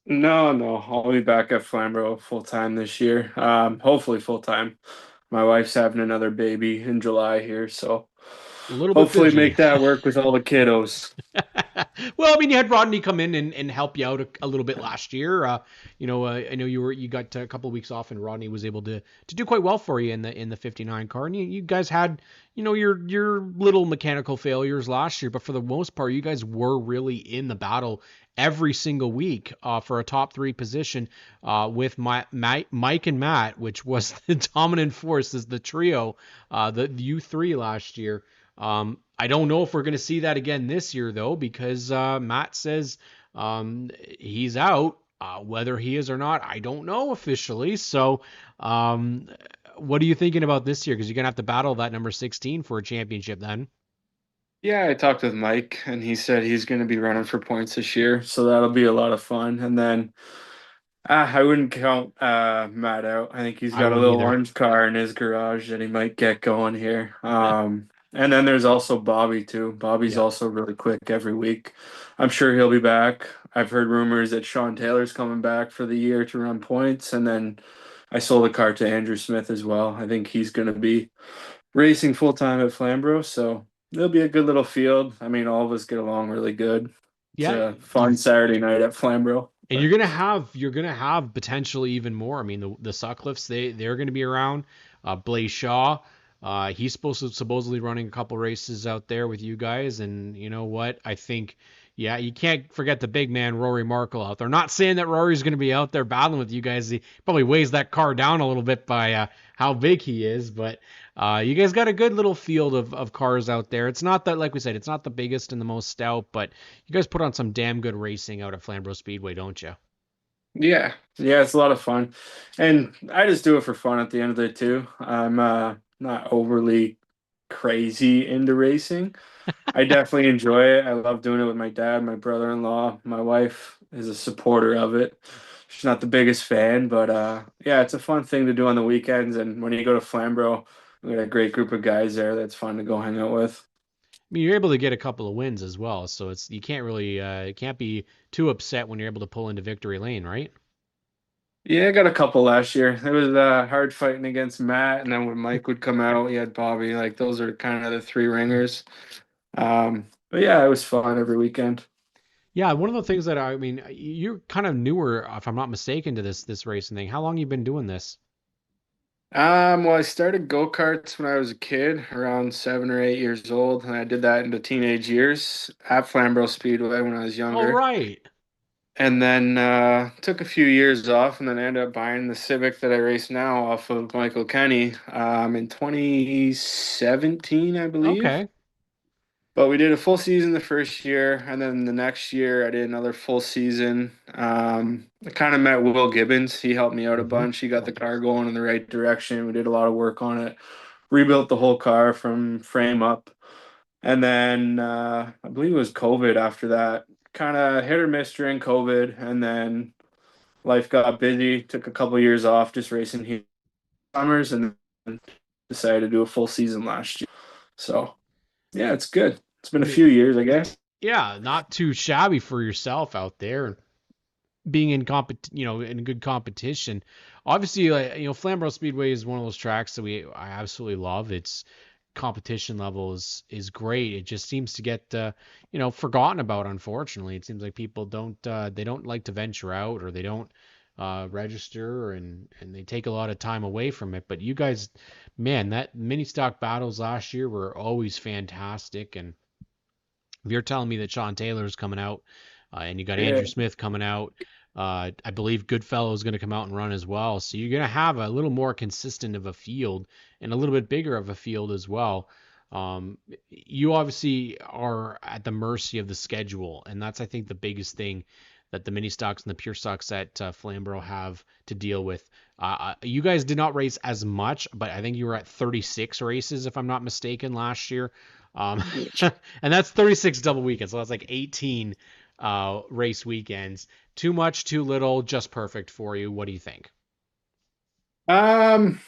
No. I'll be back at Flamborough full time this year. Hopefully full time. My wife's having another baby in July here, so
A little bit
hopefully
busy.
make that work with all the kiddos.
Well, I mean, you had Rodney come in and help you out a little bit last year. I know you got a couple of weeks off, and Rodney was able to do quite well for you in the 59 car. And you guys had your little mechanical failures last year, but for the most part, you guys were really in the battle every single week for a top three position with Mike and Matt, which was the dominant force as the trio, the U3 last year. I don't know if we're going to see that again this year, though, because Matt says he's out. Whether he is or not, I don't know officially. So, what are you thinking about this year? Because you're going to have to battle that number 16 for a championship then.
Yeah, I talked with Mike, and he said he's going to be running for points this year, so that'll be a lot of fun. And then I wouldn't count Matt out. I think he's
I
got a
wouldn't
little
either.
orange car in his garage that he might get going here. And then there's also Bobby too. Bobby's
Yeah.
also really quick every week. I'm sure he'll be back. I've heard rumors that Sean Taylor's coming back for the year to run points, and then I sold a car to Andrew Smith as well. I think he's going to be racing full time at Flamborough, so it'll be a good little field. I mean, all of us get along really good. It's
Yeah,
a fun Saturday night at Flamborough.
and you're gonna have potentially even more. I mean, the Sutcliffes, they're gonna be around. Blaze Shaw, he's supposedly running a couple races out there with you guys, and you know what? I think Yeah, you can't forget the big man Rory Markle out there. Not saying that Rory's going to be out there battling with you guys. He probably weighs that car down a little bit by how big he is, but you guys got a good little field of cars out there. It's not that, like we said, it's not the biggest and the most stout, but you guys put on some damn good racing out at Flamborough Speedway, don't you?
Yeah, yeah, it's a lot of fun, and I just do it for fun at the end of the day too. I'm not overly crazy into racing. I definitely enjoy it. I love doing it with my dad, my brother-in-law. My wife is a supporter of it. She's not the biggest fan, but yeah, it's a fun thing to do on the weekends. And when you go to Flamborough, we got a great group of guys there that's fun to go hang out with.
I mean, you're able to get a couple of wins as well, so it's you can't really can't be too upset when you're able to pull into victory lane, right?
Yeah, I got a couple last year. It was hard fighting against Matt, and then when Mike would come out, he had Bobby. Like those are kind of the three ringers. But yeah, it was fun every weekend.
Yeah, one of the things that I mean, you're kind of newer, if I'm not mistaken, to this racing thing. How long you been doing this?
Well, I started go-karts when I was a kid, around 7 or 8 years old, and I did that into teenage years at Flamborough Speedway when I was
Oh,
younger.
right.
And then took a few years off, and then ended up buying the Civic that I race now off of Michael Kenny in 2017, I believe.
Okay.
But we did a full season the first year, and then the next year I did another full season. I kind of met Will Gibbons. He helped me out a
Hmm.
bunch. He got the car going in the right direction. We did a lot of work on it, rebuilt the whole car from frame up. And then I believe it was COVID after that. Kind of hit or miss during COVID, and then life got busy. Took a couple years off just racing here summers, and then decided to do a full season last year. So yeah, it's good. It's been
I
a
mean,
few years, I guess.
yeah, not too shabby for yourself out there. Being in in good competition. Obviously, like, Flamborough Speedway is one of those tracks that I absolutely love. Its competition level is great. It just seems to get forgotten about. Unfortunately, it seems like people don't like to venture out, or they don't register, and they take a lot of time away from it. But you guys, man, that mini stock battles last year were always fantastic. And if you're telling me that Sean Taylor's coming out, and you got
Yeah.
Andrew Smith coming out, I believe Goodfellow is going to come out and run as well. So you're going to have a little more consistent of a field and a little bit bigger of a field as well. You obviously are at the mercy of the schedule, and that's, I think, the biggest thing that the mini stocks and the pure stocks at Flamborough have to deal with. You guys did not race as much, but I think you were at 36 races, if I'm not mistaken, last year. Um, and that's 36 double weekends. So that's like 18 race weekends. Too much, too little, just perfect for you. What do you think?
Um,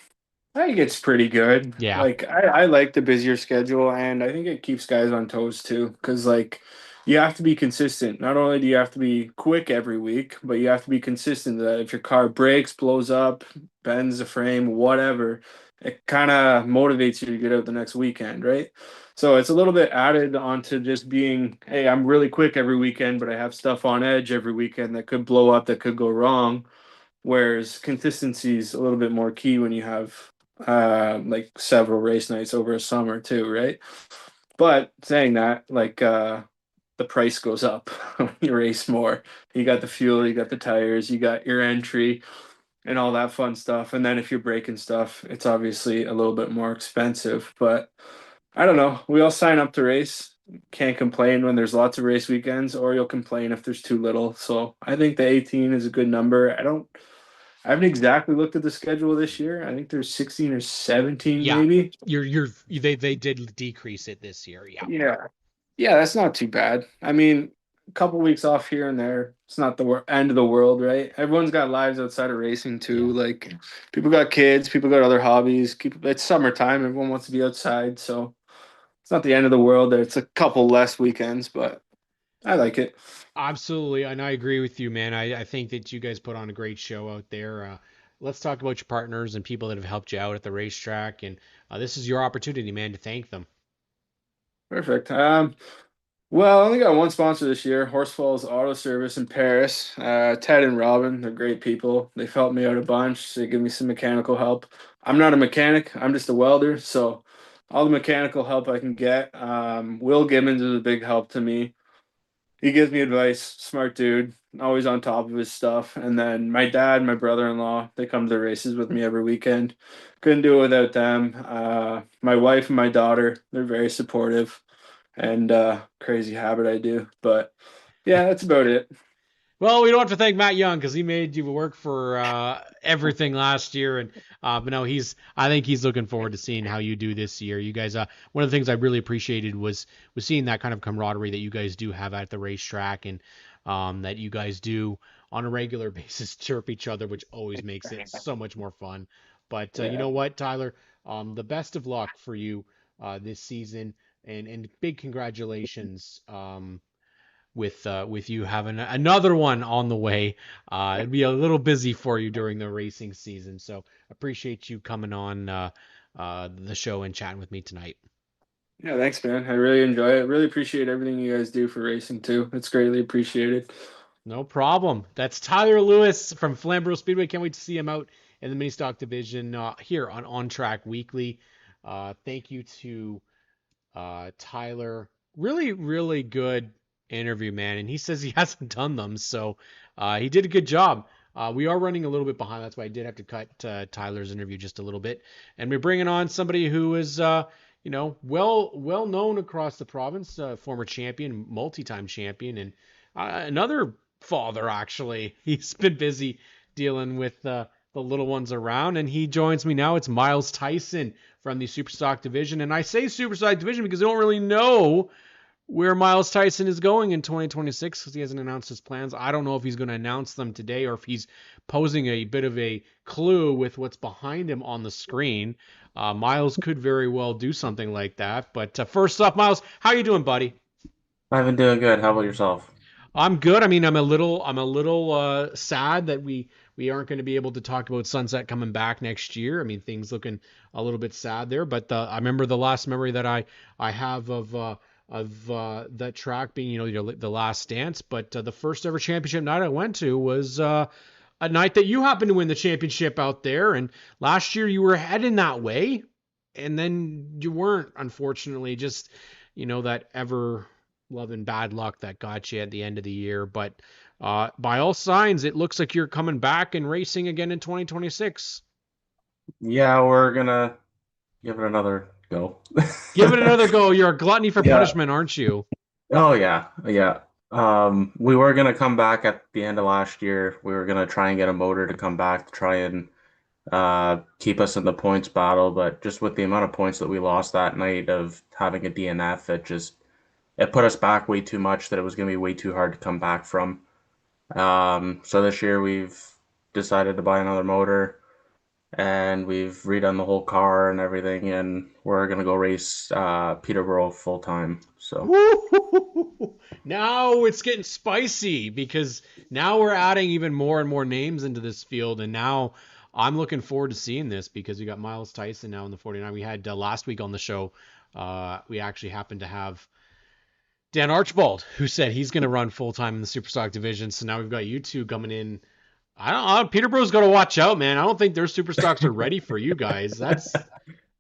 I think it's pretty good.
Yeah.
Like I like the busier schedule, and I think it keeps guys on toes too. Because like you have to be consistent. Not only do you have to be quick every week, but you have to be consistent. That if your car breaks, blows up, bends the frame, whatever, it kind of motivates you to get out the next weekend, right? So it's a little bit added onto just being, hey, I'm really quick every weekend, but I have stuff on edge every weekend that could blow up, that could go wrong. Whereas consistency is a little bit more key when you have like several race nights over a summer too, right? But saying that, like the price goes up when you race more. You got the fuel, you got the tires, you got your entry and all that fun stuff. And then if you're breaking stuff, it's obviously a little bit more expensive. But I don't know. We all sign up to race. Can't complain when there's lots of race weekends, or you'll complain if there's too little. So I think the 18 is a good number. I haven't exactly looked at the schedule this year. I think there's 16 or 17
Yeah.
maybe.
They did decrease it this year. Yeah.
Yeah. Yeah, that's not too bad. I mean, a couple weeks off here and there. It's not the end of the world, right? Everyone's got lives outside of racing
Yeah.
too. Like people got kids, people got other hobbies. It's summertime. Everyone wants to be outside, so it's not the end of the world. It's a couple less weekends, but I like it.
Absolutely. And I agree with you, man. I think that you guys put on a great show out there. Let's talk about your partners and people that have helped you out at the racetrack. And this is your opportunity, man, to thank them.
Perfect. Well, I only got one sponsor this year, Horsefall's Auto Service in Paris. Ted and Robin, they're great people. They've helped me out a bunch. They give me some mechanical help. I'm not a mechanic, I'm just a welder, so all the mechanical help I can get. Will Gibbons is a big help to me. He gives me advice. Smart dude, always on top of his stuff. And then my dad, my brother-in-law, they come to the races with me every weekend. Couldn't do it without them. My wife and my daughter, they're very supportive, and crazy habit I do. But yeah, that's about it.
Well, we don't have to thank Matt Young because he made you work for everything last year, and but no, I think he's looking forward to seeing how you do this year. You guys, one of the things I really appreciated was seeing that kind of camaraderie that you guys do have at the racetrack, and that you guys do on a regular basis chirp each other, which always makes it so much more fun. But you
Yeah.
know what, Tyler, the best of luck for you this season, and big congratulations. With you having another one on the way. It'd be a little busy for you during the racing season. So appreciate you coming on the show and chatting with me tonight.
Yeah, thanks, man. I really enjoy it. Really appreciate everything you guys do for racing too. It's greatly appreciated.
No problem. That's Tyler Lewis from Flamborough Speedway. Can't wait to see him out in the mini stock division here on OnTrack Weekly. Thank you to Tyler. Really, really good interview, man. And he says he hasn't done them, so he did a good job. We are running a little bit behind. That's why I did have to cut Tyler's interview just a little bit. And we're bringing on somebody who is, well known across the province, former champion, multi-time champion, and another father actually. He's been busy dealing with the little ones around, and he joins me now. It's Miles Tyson from the Superstock division, and I say Superstock division because I don't really know where Miles Tyson is going in 2026 because he hasn't announced his plans. I don't know if he's going to announce them today or if he's posing a bit of a clue with what's behind him on the screen. Miles could very well do something like that. But first off, Miles, how you doing, buddy?
I've been doing good. How about yourself?
I'm good. I mean, I'm a little sad that we aren't going to be able to talk about Sunset coming back next year. I mean, things looking a little bit sad there. But I remember the last memory that I have of that track being the last dance. But the first ever championship night I went to was a night that you happened to win the championship out there. And last year you were heading that way, and then you weren't, unfortunately. Just that ever loving bad luck that got you at the end of the year. But by all signs, it looks like you're coming back and racing again in 2026.
Yeah, we're gonna give it another go.
Give it another go. You're a gluttony for
Yeah.
punishment, aren't you?
Oh yeah, yeah. We were gonna come back at the end of last year. We were gonna try and get a motor to come back to try and keep us in the points battle, but just with the amount of points that we lost that night of having a DNF, it put us back way too much that it was gonna be way too hard to come back from. So this year we've decided to buy another motor and we've redone the whole car and everything, and we're gonna go race Peterborough full time. So
Woo! Now it's getting spicy because now we're adding even more and more names into this field, and now I'm looking forward to seeing this because we got Miles Tyson now in the 49. We had last week on the show, we actually happened to have Dan Archibald, who said he's going to run full time in the Superstock division. So now we've got you two coming in. I don't know. Peterborough's got to watch out, man. I don't think their Superstocks are ready for you guys.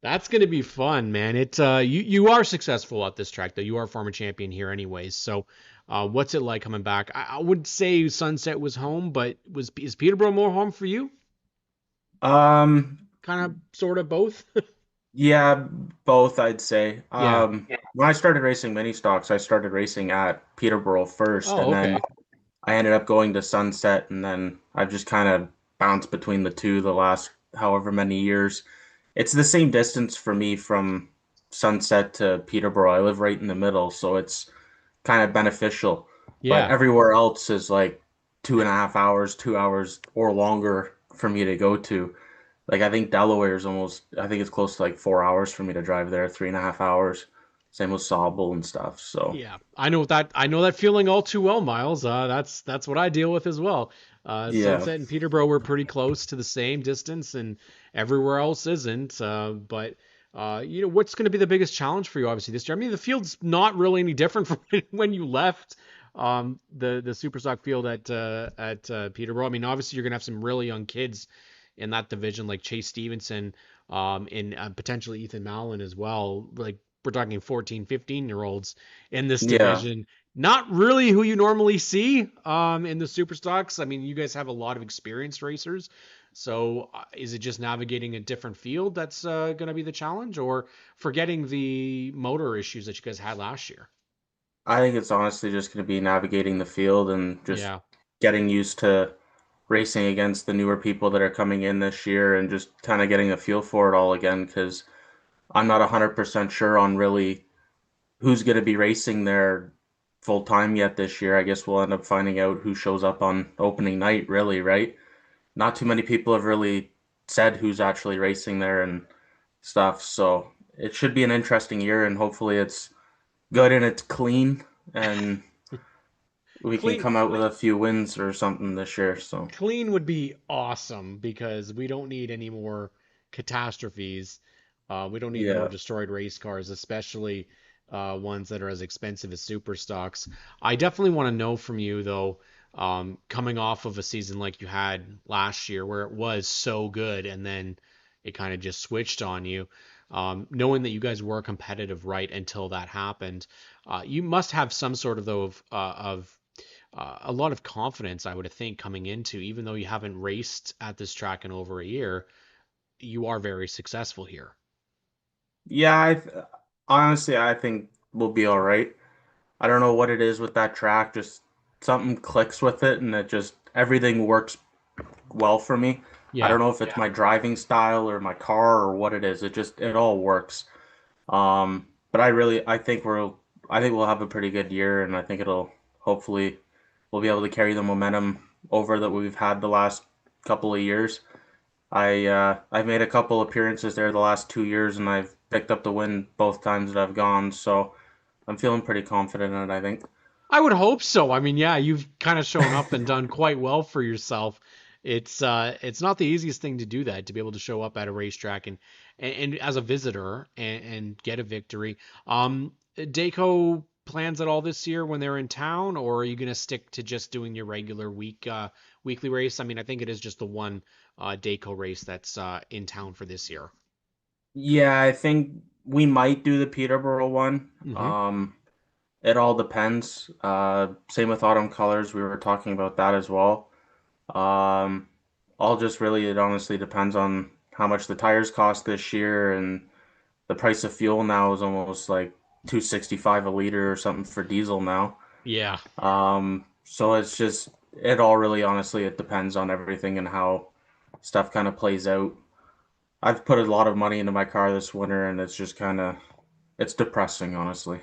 That's going to be fun, man. You are successful at this track, though. You are a former champion here, anyways. So, what's it like coming back? I would say Sunset was home, but is Peterborough more home for you?
um
Kind of, sort of, both.
yeah, both I'd say.
Yeah.
When I started racing mini stocks, I started racing at Peterborough first,
Oh,
and
okay.
then I ended up going to Sunset, and then I've just kind of bounced between the two the last however many years. It's the same distance for me from Sunset to Peterborough. I live right in the middle, so it's kind of beneficial. But
Yeah.
everywhere else is like 2.5 hours, 2 hours or longer for me to go to. Like I think Delaware is I think it's close to like 4 hours for me to drive there, 3.5 hours. Same with Sauble and stuff. So
Yeah, I know that feeling all too well, Miles. That's what I deal with as well.
yeah.
Sunset and Peterborough were pretty close to the same distance, and everywhere else isn't. But what's going to be the biggest challenge for you, obviously, this year? I mean, the field's not really any different from when you left the Superstock field at Peterborough. I mean, obviously, you're going to have some really young kids in that division, like Chase Stevenson, and potentially Ethan Mallon as well. Like we're talking 14, 15-year-olds in this
Yeah.
division. Not really who you normally see in the super stocks. I mean, you guys have a lot of experienced racers. So is it just navigating a different field that's going to be the challenge, or forgetting the motor issues that you guys had last year?
I think it's honestly just going to be navigating the field and just
Yeah.
getting used to racing against the newer people that are coming in this year and just kind of getting a feel for it all again because I'm not 100% sure on really who's going to be racing there full time yet this year. I guess we'll end up finding out who shows up on opening night, really, right? Not too many people have really said who's actually racing there and stuff. So it should be an interesting year, and hopefully it's good and it's clean, and we can
Clean
come out with a few wins or something this year. So
clean would be awesome because we don't need any more catastrophes. We don't need more
yeah,
destroyed race cars, especially ones that are as expensive as super stocks. I definitely want to know from you, though, coming off of a season like you had last year, where it was so good and then it kind of just switched on you. Knowing that you guys were competitive right until that happened, you must have some sort of though of a lot of confidence, I would think, coming into, even though you haven't raced at this track in over a year, you are very successful here.
yeah. Honestly, I think we'll be all right. I don't know what it is with that track. Just something clicks with it, and it just everything works well for me. I
Yeah.
don't know if it's my driving style or my car or what it is. It all works. But I think we'll have a pretty good year, and I think it'll hopefully we'll be able to carry the momentum over that we've had the last couple of years. I've made a couple appearances there the last 2 years, and I've picked up the win both times that I've gone. So I'm feeling pretty confident in it, I think.
I would hope so. I mean, yeah, you've kind of shown up and done quite well for yourself. It's not the easiest thing to do that, to be able to show up at a racetrack and as a visitor and get a victory. Daco plans at all this year when they're in town, or are you going to stick to just doing your regular weekly race? I mean, I think it is just the one Daco race that's in town for this year.
Yeah, I think we might do the Peterborough one.
Hmm.
It all depends. Same with Autumn Colors. We were talking about that as well. Um, all just really, it honestly depends on how much the tires cost this year, and the price of fuel now is almost like 265 a liter or something for diesel now.
Yeah.
So it's just it all really honestly it depends on everything and how stuff kind of plays out. I've put a lot of money into my car this winter, and it's just kind of it's depressing, honestly.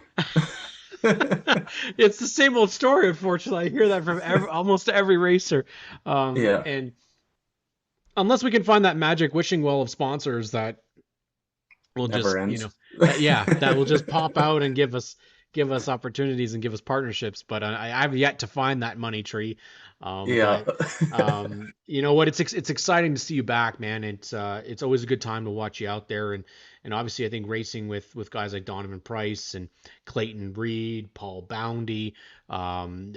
It's the same old story, unfortunately. I hear that from almost every racer.
Yeah,
And unless we can find that magic wishing well of sponsors that will
never
just,
ends.
that yeah, that will just pop out and give us opportunities and give us partnerships. But I've yet to find that money tree.
Yeah.
But you know what? It's exciting to see you back, man. It's always a good time to watch you out there, and obviously I think racing with guys like Donovan Price and Clayton Reed, Paul Boundy, um,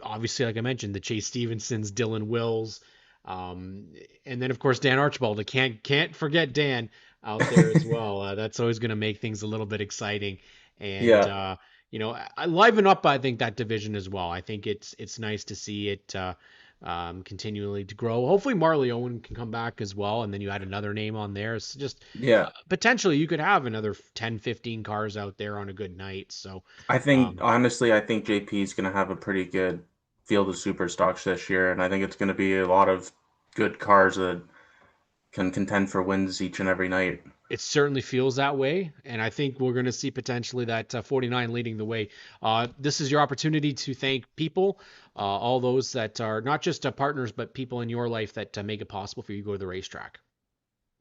obviously like I mentioned, the Chase Stevensons, Dylan Wills, and then of course Dan Archibald. I can't forget Dan out there as well. That's always going to make things a little bit exciting, and
Yeah.
I liven up. I think that division as well. I think it's nice to see it continually to grow. Hopefully Marley Owen can come back as well, and then you add another name on there. It's just
Yeah.
potentially you could have another 10, 15 cars out there on a good night. So
I think
um,
honestly, I think JP is going to have a pretty good field of super stocks this year, and I think it's going to be a lot of good cars that can contend for wins each and every night.
it certainly feels that way, and I think we're going to see potentially that 49 leading the way. This is your opportunity to thank people, all those that are not just partners, but people in your life that make it possible for you to go to the racetrack.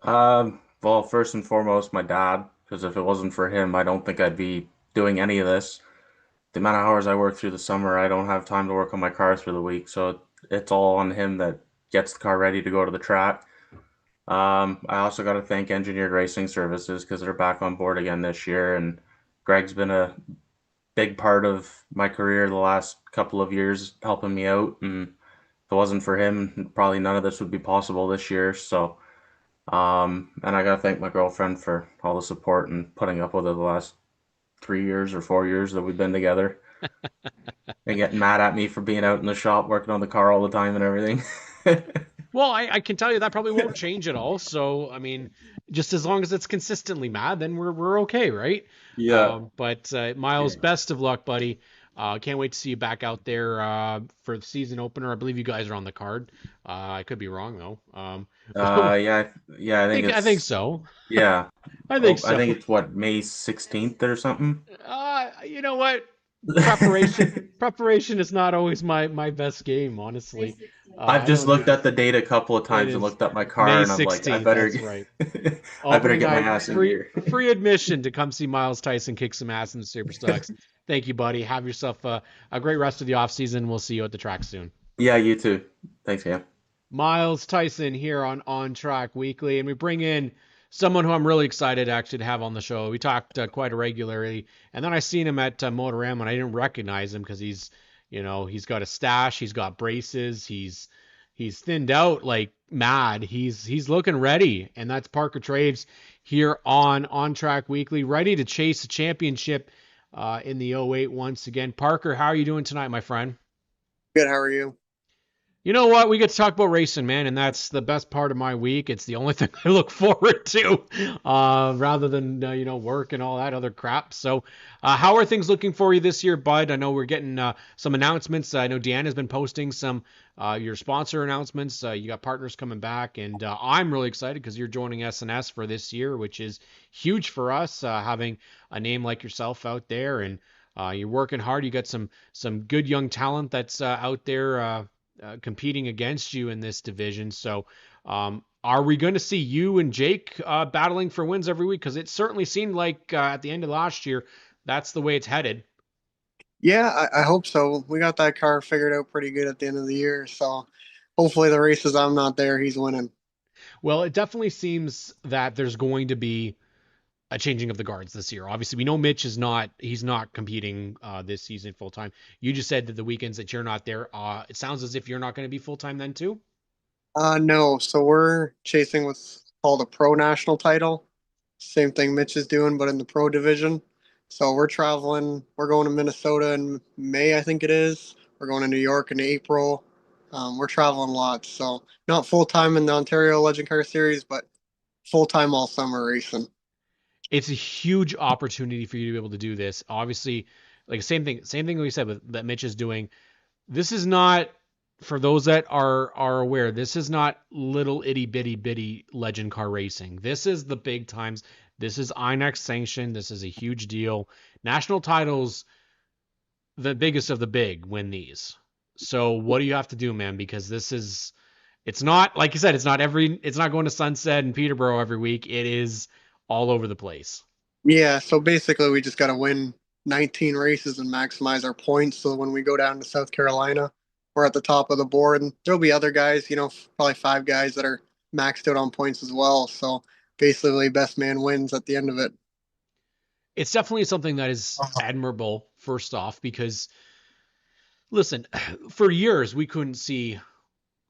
Well, first and foremost, my dad, because if it wasn't for him, I don't think I'd be doing any of this. The amount of hours I work through the summer, I don't have time to work on my car through the week, so it's all on him that gets the car ready to go to the track. I also got to thank Engineered Racing Services because they're back on board again this year, and Greg's been a big part of my career the last couple of years, helping me out. And if it wasn't for him, probably none of this would be possible this year. So, and I got to thank my girlfriend for all the support and putting up with it the last 3 years or 4 years that we've been together. And getting mad at me for being out in the shop working on the car all the time and everything.
Well, I can tell you that probably won't change at all. So, I mean, just as long as it's consistently mad, then we're okay, right?
Yeah.
But Miles, best of luck, buddy. Can't wait to see you back out there for the season opener. I believe you guys are on the card. I could be wrong though.
Yeah, yeah, I think
I think
it's
so.
yeah.
I think
Oh, I
so.
think it's what, May 16th or something.
You know what? Preparation is not always my best game, honestly.
I've
I
just
don't do.
looked at the date a couple of
It
times and
is
looked at my car
May
and I'm like,
16th. That's right.
I better
Opening
get my
night,
ass in gear.
free admission to come see Miles Tyson kick some ass in the Super Stocks. Thank you, buddy. Have yourself a great rest of the off season. We'll see you at the track soon.
Yeah, you too. Thanks, Cam.
Miles Tyson here on ONTrack Weekly, and we bring in someone who I'm really excited actually to have on the show. We talked quite regularly, and then I seen him at Motorama, and I didn't recognize him because he's got a stash, he's got braces, he's thinned out like mad. He's looking ready, and that's Parker Traves here on ONTrack Weekly, ready to chase a championship in the '08 once again. Parker, how are you doing tonight, my friend?
Good, how are you?
You know what? We get to talk about racing, man, and that's the best part of my week. It's the only thing I look forward to, rather than work and all that other crap. So, how are things looking for you this year, bud? I know we're getting some announcements. I know Deanna's been posting some your sponsor announcements. You got partners coming back, and I'm really excited because you're joining SNS for this year, which is huge for us, having a name like yourself out there, and you're working hard. You got some good young talent that's out there. Competing against you in this division. So, are we going to see you and Jake battling for wins every week? Because it certainly seemed like at the end of last year, that's the way it's headed.
Yeah, I hope so. We got that car figured out pretty good at the end of the year, so hopefully the races I'm not there, he's winning.
Well, it definitely seems that there's going to be a changing of the guards this year. Obviously, we know Mitch he's not competing this season full time. You just said that the weekends that you're not there, it sounds as if you're not going to be full time then too.
No, so we're chasing what's called a pro national title. Same thing Mitch is doing, but in the pro division. So we're traveling. We're going to Minnesota in May, I think it is. We're going to New York in April. We're traveling lots. So not full time in the Ontario Legend Car Series, but full time all summer racing.
It's a huge opportunity for you to be able to do this. Obviously, like same thing we said that Mitch is doing. This is not, for those that are aware, this is not little itty bitty legend car racing. This is the big times. This is INEX sanctioned. This is a huge deal. National titles, the biggest of the big, win these. So what do you have to do, man? Because it's not, like you said, it's not going to Sunset and Peterborough every week. It is all over the place.
Yeah, so basically we just got to win 19 races and maximize our points. So when we go down to South Carolina, we're at the top of the board. And there'll be other guys, probably 5 guys that are maxed out on points as well. So basically, best man wins at the end of it.
It's definitely something that is admirable, first off, because listen, for years we couldn't see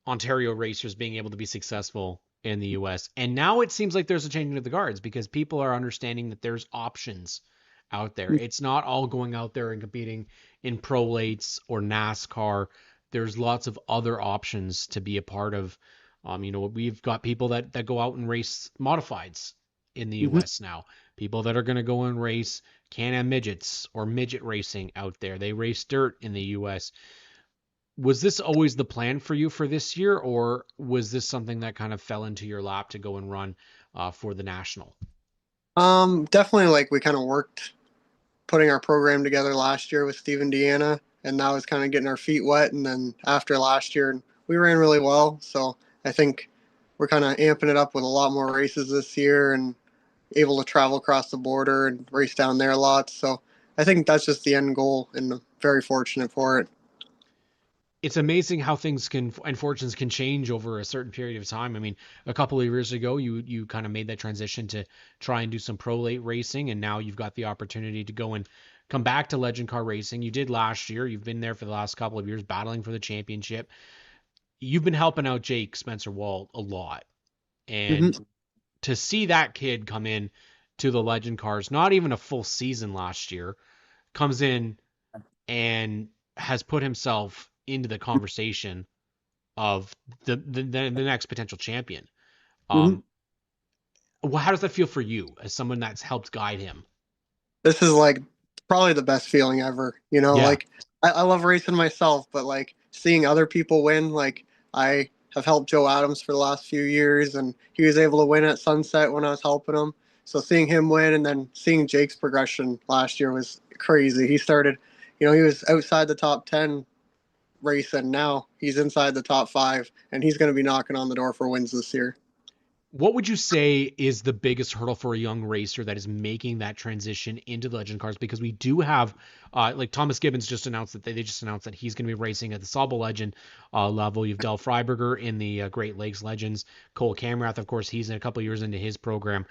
Ontario racers being able to be successful in the US. And now it seems like there's a changing of the guards because people are understanding that there's options out there. It's not all going out there and competing in prolates or NASCAR. There's lots of other options to be a part of. We've got people that go out and race modifieds in the
Mhm.
US now. People that are going to go and race Can-Am midgets or midget racing out there. They race dirt in the US. Was this always the plan for you for this year, or was this something that kind of fell into your lap to go and run for the national?
Definitely like we kind of worked putting our program together last year with Steve and Deanna, and now it's kind of getting our feet wet. And then after last year, we ran really well. So I think we're kind of amping it up with a lot more races this year and able to travel across the border and race down there a lot. So I think that's just the end goal, and I'm very fortunate for it.
It's amazing how things can and fortunes can change over a certain period of time. I mean, a couple of years ago, you kind of made that transition to try and do some prolate racing, and now you've got the opportunity to go and come back to legend car racing. You did last year. You've been there for the last couple of years, battling for the championship. You've been helping out Jake Spencer Walt a lot,
Hmm.
and to see that kid come in to the Legend Cars, not even a full season last year, comes in and has put himself into the conversation of the next potential champion.
Mhm.
Um, how does that feel for you as someone that's helped guide him?
This is like probably the best feeling ever.
Yeah.
Like I love racing myself, but like seeing other people win, like I have helped Joe Adams for the last few years, and he was able to win at Sunset when I was helping him. So seeing him win and then seeing Jake's progression last year was crazy. He started, he was outside the top 10 racing. Now he's inside the top 5, and he's going to be knocking on the door for wins this year.
What would you say is the biggest hurdle for a young racer that is making that transition into the Legend Cars? Because we do have, like Thomas Gibbons just announced that they just announced that he's going to be racing at the Sauber Legend level. You've Del Freiberger in the Great Lakes Legends. Cole Camrath, of course, he's in a couple years into his program.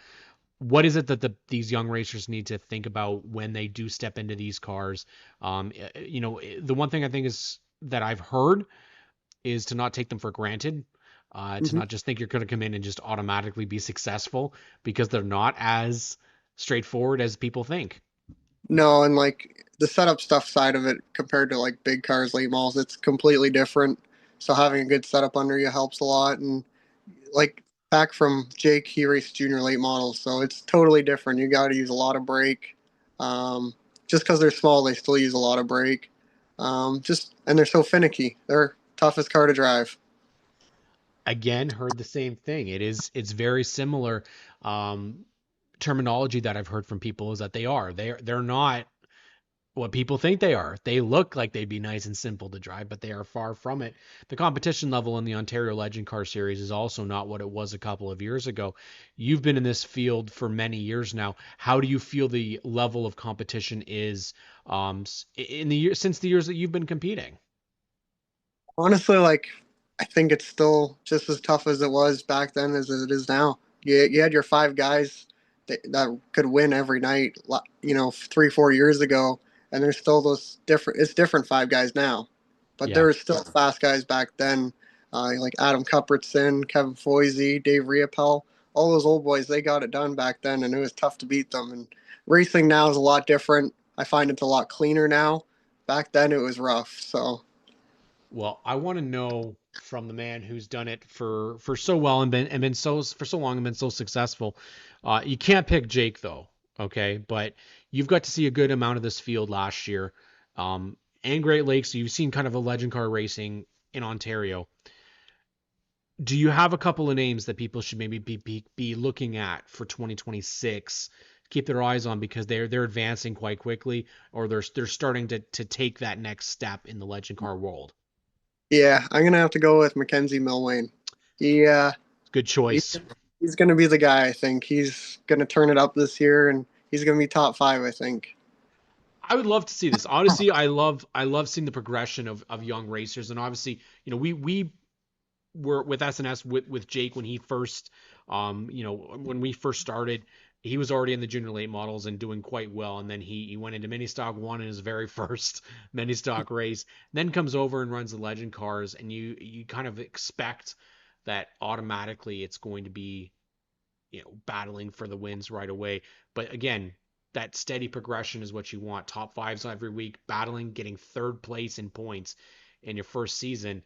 What is it that these young racers need to think about when they do step into these cars? The one thing I think is that I've heard is to not take them for granted, to
Mm-hmm.
not just think you're going to come in and just automatically be successful, because they're not as straightforward as people think.
No, and like the setup stuff side of it compared to like big cars, late models, it's completely different. So having a good setup under you helps a lot. And like back from Jake, he raced junior late models, so it's totally different. You got to use a lot of brake. Um, just because they're small, they still use a lot of brake. And they're so finicky. They're toughest car to drive.
Again, heard the same thing. It's very similar. Um, Terminology that I've heard from people is that they're not what people think they are. They look like they'd be nice and simple to drive, but they are far from it. The competition level in the Ontario Legend Car Series is also not what it was a couple of years ago. You've been in this field for many years now. How do you feel the level of competition is in the year since the years that you've been competing?
Honestly, like I think it's still just as tough as it was back then as it is now. You had your 5 guys that could win every night, 3, 4 years ago, and there's still those different. It's different 5 guys now, but there
Yeah.
were still fast guys back then, like Adam Cuthbertson, Kevin Foisey, Dave Riopel, all those old boys. They got it done back then, and it was tough to beat them. And racing now is a lot different. I find it's a lot cleaner now. Back then, it was rough. So.
Well, I want to know from the man who's done it for so well and been so for so long and been so successful. You can't pick Jake though, okay? But you've got to see a good amount of this field last year, and Great Lakes. So you've seen kind of a legend car racing in Ontario. Do you have a couple of names that people should maybe be looking at for 2026? Keep their eyes on because they're advancing quite quickly, or they're starting to take that next step in the legend car world.
Yeah, I'm gonna have to go with Mackenzie Milwain. He
Good
he,
choice.
he's gonna be the guy. I think he's gonna turn it up this year, and he's gonna be top 5. I think.
I would love to see this. Honestly, I love seeing the progression of young racers, and obviously, we were with SNS with Jake when he first, when we first started. He was already in the junior late models and doing quite well, and then he went into mini stock, won in his very first mini stock race. Then comes over and runs the legend cars, and you kind of expect that automatically it's going to be battling for the wins right away. But again, that steady progression is what you want. Top fives every week, battling, getting third place in points in your first season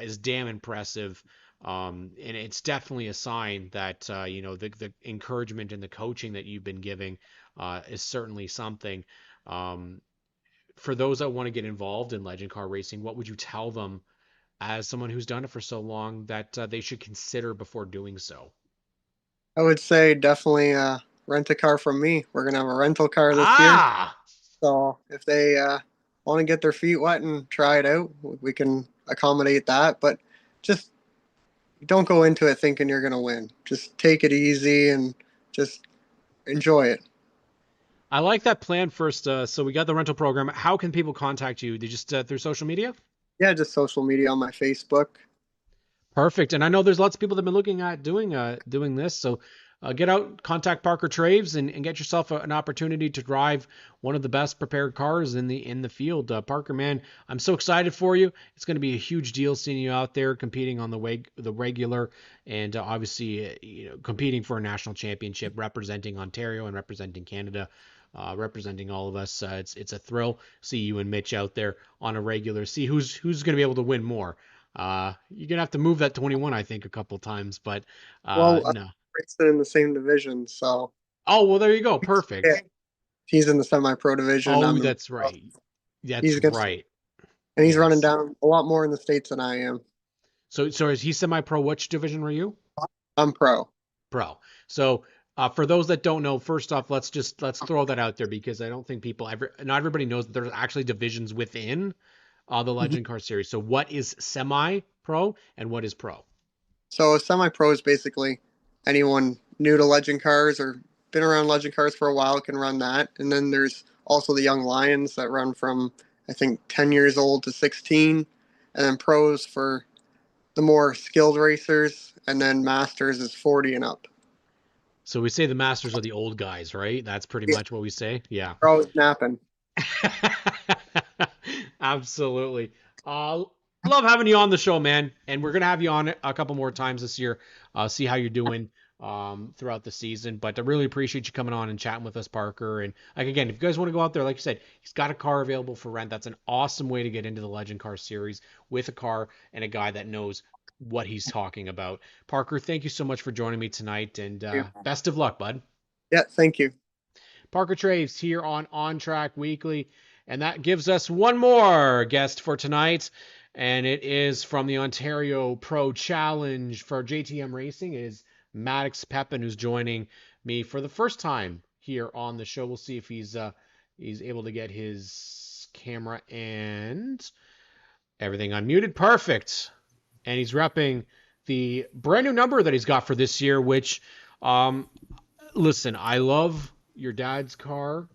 is damn impressive. And it's definitely a sign that the encouragement and the coaching that you've been giving is certainly something. Um, for those that want to get involved in legend car racing, what would you tell them as someone who's done it for so long that they should consider before doing so?
I would say definitely rent a car from me. We're gonna have a rental car this year,
Ah,
so if they want to get their feet wet and try it out, we can accommodate that. But just don't go into it thinking you're gonna win. Just take it easy and just enjoy it.
I like that plan first. So we got the rental program. How can people contact you? They just through social media?
Yeah, just social media on my Facebook.
Perfect. And I know there's lots of people that have been looking at doing this. So get out, contact Parker Traves, and get yourself an opportunity to drive one of the best prepared cars in the field. Parker, man, I'm so excited for you. It's going to be a huge deal seeing you out there competing on the regular, and obviously competing for a national championship, representing Ontario and representing Canada. Representing all of us, it's a thrill. See you and Mitch out there on a regular. See who's going to be able to win more. You're gonna have to move that 21, I think, a couple times, but
Well,
no.
racing in the same division, so
Oh, well, there you go.
yeah,
Perfect.
he's in the semi-pro division.
Oh,
I'm in the
that's right. That's
he's gonna
right.
and he's running
Yes.
down a lot more in the States than I am.
So is he semi-pro? Which division were you?
I'm pro.
Pro. So for those that don't know, first off, let's throw that out there because I don't think not everybody knows that there's actually divisions within the
Mhm.
Legend Car Series. So what is semi-pro and what is pro?
So a semi-pro is basically anyone new to legend cars or been around legend cars for a while can run that. And then there's also the young lions that run from I think 10 years old to 16, and then pros for the more skilled racers, and then masters is 40 and up.
So we say the masters are the old guys, right? That's pretty
Yeah,
much what we say. Yeah.
they're always napping.
Absolutely. Love having you on the show, man. And we're gonna have you on a couple more times this year. See how you're doing throughout the season. But I really appreciate you coming on and chatting with us, Parker. And like again, if you guys want to go out there, like you said, he's got a car available for rent. That's an awesome way to get into the Legend Car Series with a car and a guy that knows what he's talking about. Parker, thank you so much for joining me tonight, and best of luck, bud.
Yeah, thank you.
Parker Traves here on OnTrack Weekly. And that gives us one more guest for tonight. And it is from the Ontario Pro Challenge for JTM Racing. It is Maddox Pepin who's joining me for the first time here on the show. We'll see if he's able to get his camera and everything unmuted. Perfect. And he's repping the brand new number that he's got for this year, which, listen, I love your dad's car,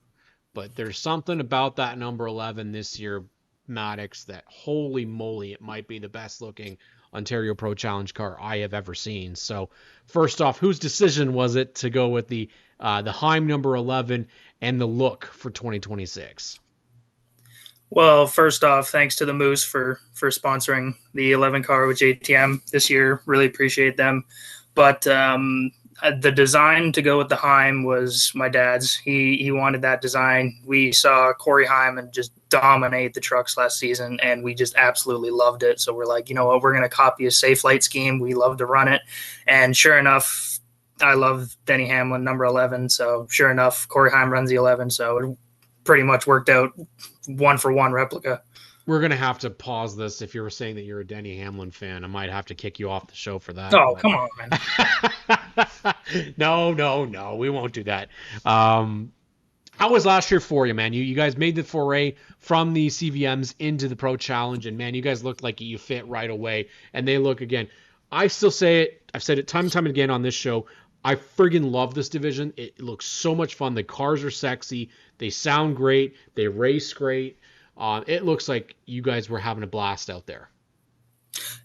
but there's something about that number 11 this year, Maddox, that holy moly, it might be the best looking Ontario Pro Challenge car I have ever seen. So first off, whose decision was it to go with the Heim number 11 and the look for 2026?
Well, first off, thanks to the Moose for sponsoring the 11 car with JTM this year. Really appreciate them. But the design to go with the Heim was my dad's. He wanted that design. We saw Corey Hyman just dominate the trucks last season, and we just absolutely loved it. So we're like, you know what, we're going to copy a safe light scheme. We love to run it. And sure enough, I love Denny Hamlin, number 11. So sure enough, Corey Hyman runs the 11. So it pretty much worked out one-for-one replica.
We're going to have to pause this. If you were saying that you're a Denny Hamlin fan, I might have to kick you off the show for that.
Oh, come on,
man. No, we won't do that. How was last year for you, man? You guys made the foray from the CVMs into the Pro Challenge, and man, you guys looked like you fit right away. And they look, again, I still say it, I've said it time and time again on this show, I friggin' love this division. It looks so much fun. The cars are sexy. They sound great. They race great. It looks like you guys were having a blast out there.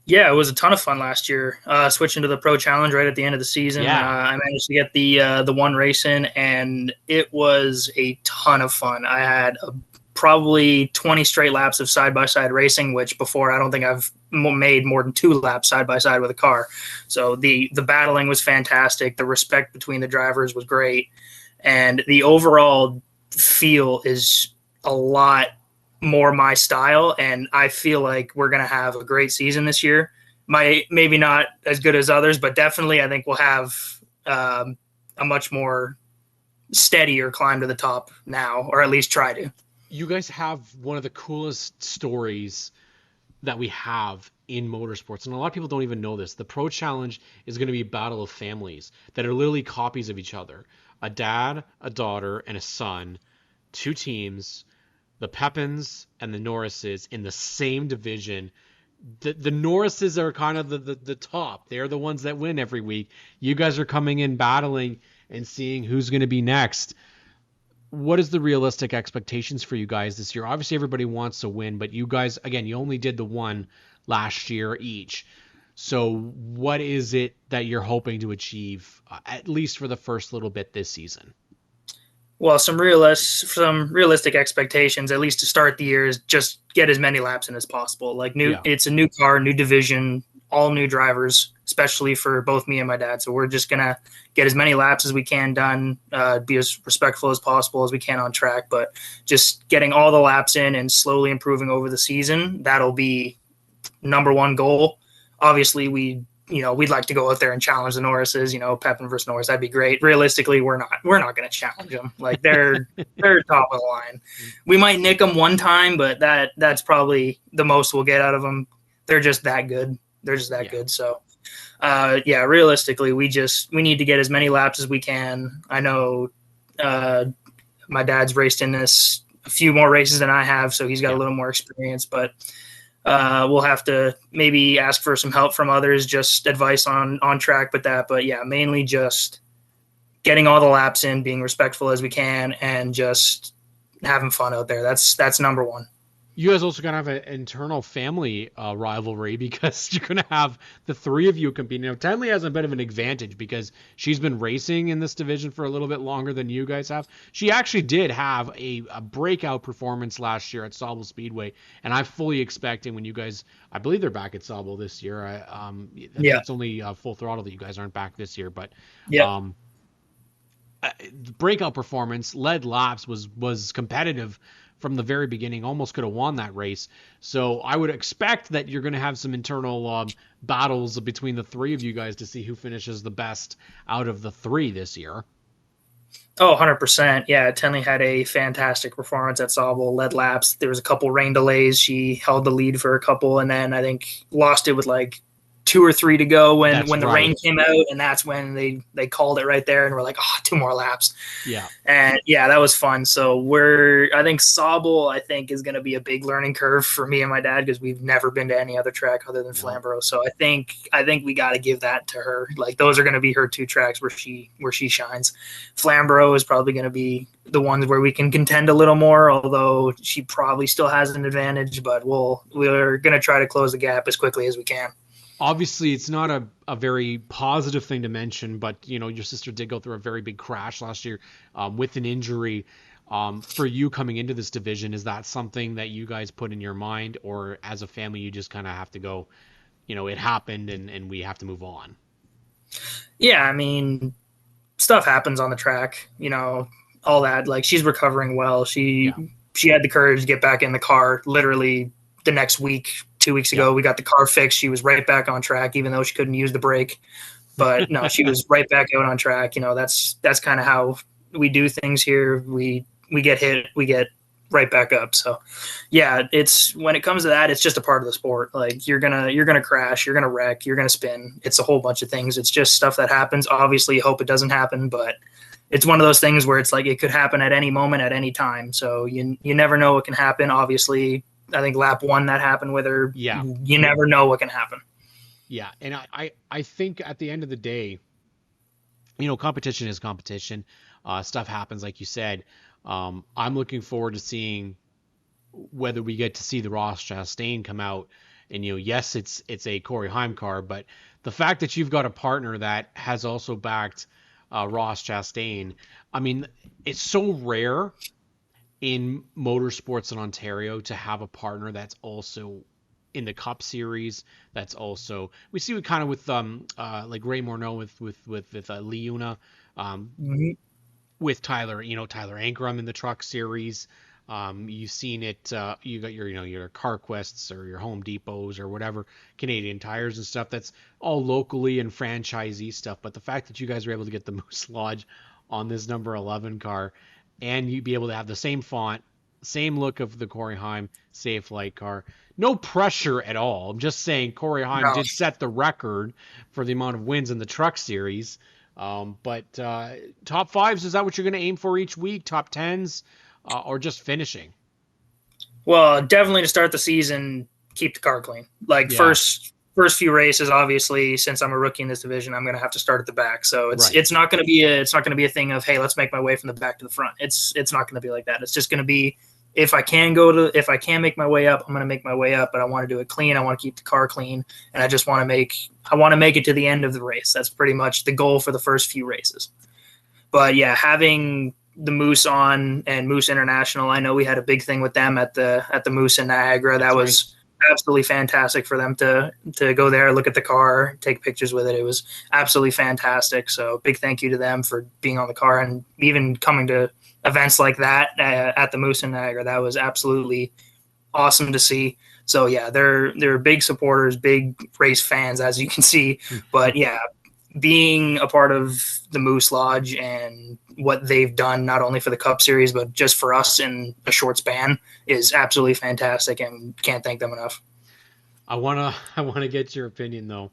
Yeah, it was a ton of fun last year. Switching to the Pro Challenge right at the end of the season.
Yeah.
I managed to get the one race in, and it was a ton of fun. I had probably 20 straight laps of side-by-side racing, which before I don't think I've made more than 2 laps side-by-side with a car. So the battling was fantastic. The respect between the drivers was great. And the overall feel is a lot more my style, and I feel like we're going to have a great season this year. Maybe not as good as others, but definitely I think we'll have a much more steadier climb to the top now, or at least try to.
You guys have one of the coolest stories that we have in motorsports, and a lot of people don't even know this. The Pro Challenge is going to be a battle of families that are literally copies of each other. A dad, a daughter, and a son, 2 teams, the Pepins and the Norrises in the same division. The Norrises are kind of the top. They're the ones that win every week. You guys are coming in battling and seeing who's going to be next. What is the realistic expectations for you guys this year? Obviously, everybody wants to win, but you guys, again, you only did the one last year each. So what is it that you're hoping to achieve, at least for the first little bit this season?
Well, some realistic expectations, at least to start the year, is just get as many laps in as possible. Like
Yeah.
it's a new car, new division, all new drivers, especially for both me and my dad. So we're just gonna get as many laps as we can done, be as respectful as possible as we can on track, but just getting all the laps in and slowly improving over the season. That'll be number one goal. Obviously, we'd like to go out there and challenge the Norrises, Pepin versus Norris. That'd be great. Realistically, we're not going to challenge them. Like they're top of the line. We might nick them one time, but that's probably the most we'll get out of them. They're just that good. They're just that good. So, realistically, we need to get as many laps as we can. I know my dad's raced in this a few more races than I have, so he's got a little more experience, but we'll have to maybe ask for some help from others, just advice on track with that. But yeah, mainly just getting all the laps in, being respectful as we can, and just having fun out there. That's number one.
You guys also gonna have an internal family rivalry because you're gonna have the three of you competing. Now, Tenley has a bit of an advantage because she's been racing in this division for a little bit longer than you guys have. She actually did have a breakout performance last year at Sauble Speedway, and I fully expecting when you guys, I believe they're back at Sauble this year. I think it's only Full Throttle that you guys aren't back this year, but breakout performance, led laps, was competitive from the very beginning, almost could have won that race. So I would expect that you're going to have some internal battles between the three of you guys to see who finishes the best out of the three this year.
Oh, 100%. Yeah, Tenley had a fantastic performance at Sauble, led laps. There was a couple rain delays. She held the lead for a couple, and then I think lost it with like 2 or 3 to go when the rain came out, and that's when they called it right there, and we're like, 2 more laps.
Yeah.
And yeah, that was fun. So I think Sauble, is going to be a big learning curve for me and my dad because we've never been to any other track other than Flamborough. So I think we got to give that to her. Like those are going to be her 2 tracks where she shines. Flamborough is probably going to be the ones where we can contend a little more, although she probably still has an advantage, but we're going to try to close the gap as quickly as we can.
Obviously, it's not a very positive thing to mention, but your sister did go through a very big crash last year with an injury. For you coming into this division, is that something that you guys put in your mind, or as a family you just kind of have to go, it happened and we have to move on?
Yeah, I mean, stuff happens on the track, all that. Like she's recovering well. She had the courage to get back in the car literally the next week. 2 weeks ago, we got the car fixed. She was right back on track, even though she couldn't use the brake. But no, she was right back out on track. That's kind of how we do things here. We get hit, we get right back up. So yeah, it's when it comes to that, it's just a part of the sport. Like you're gonna crash, you're gonna wreck, you're gonna spin. It's a whole bunch of things. It's just stuff that happens. Obviously, you hope it doesn't happen, but it's one of those things where it's like it could happen at any moment, at any time. So you never know what can happen. Obviously, I think lap 1 that happened with her.
Yeah.
You never know what can happen.
Yeah. And I think at the end of the day, competition is competition. Stuff happens, like you said. I'm looking forward to seeing whether we get to see the Ross Chastain come out. And, yes, it's a Corey Heim car, but the fact that you've got a partner that has also backed Ross Chastain, I mean, it's so rare in motorsports in Ontario to have a partner that's also in the Cup Series. That's also, we see it kind of with like Ray Morneau with Lee Una, with Tyler Ankrum in the Truck Series. You've seen it. You got your CarQuests or your Home Depots or whatever, Canadian Tires and stuff. That's all locally and franchisee stuff. But the fact that you guys were able to get the Moose Lodge on this number 11 car, and you'd be able to have the same font, same look of the Corey Heim Safe Light car. No pressure at all. I'm just saying Corey Heim did set the record for the amount of wins in the Truck Series. But top 5s, is that what you're going to aim for each week? Top 10s, or just finishing?
Well, definitely to start the season, keep the car clean. Like first few races, obviously, since I'm a rookie in this division, I'm going to have to start at the back. So it's not going to be a thing of, hey, let's make my way from the back to the front. It's not going to be like that. It's just going to be if I can make my way up, I'm going to make my way up, but I want to do it clean. I want to keep the car clean, and I want to make it to the end of the race. That's pretty much the goal for the first few races. But yeah, having the Moose on and Moose International, I know we had a big thing with them at the Moose in Niagara. That was absolutely fantastic for them to go there, look at the car, take pictures with it. It was absolutely fantastic. So big thank you to them for being on the car and even coming to events like that at the Moose in Niagara. That was absolutely awesome to see. So yeah, they're big supporters, big race fans, as you can see. But yeah, being a part of the Moose Lodge and what they've done, not only for the Cup Series, but just for us in a short span, is absolutely fantastic, and can't thank them enough.
I wanna get your opinion though.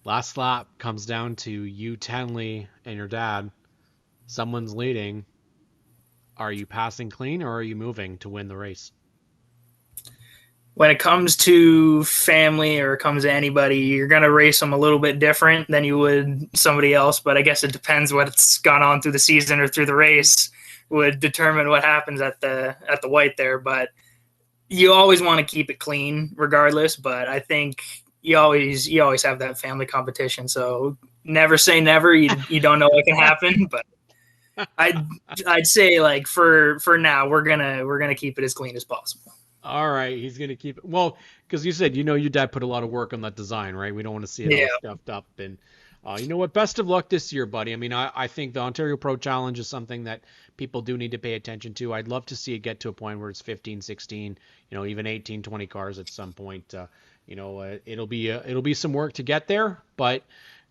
Last lap comes down to you, Tenley, and your dad. Someone's leading. Are you passing clean or are you moving to win the race?
When it comes to family or it comes to anybody, you're going to race them a little bit different than you would somebody else. But I guess it depends what's gone on through the season or through the race would determine what happens at the white there. But you always want to keep it clean regardless. But I think you always have that family competition. So never say never. You don't know what can happen. But I'd say like for now, we're gonna keep it as clean as possible.
All right, he's gonna keep it. Well, because you said your dad put a lot of work on that design, right? We don't want to see it all stuffed up. And you know what? Best of luck this year, buddy. I mean, I think the Ontario Pro Challenge is something that people do need to pay attention to. I'd love to see it get to a point where it's 15, 16, even 18, 20 cars at some point. It'll be some work to get there, but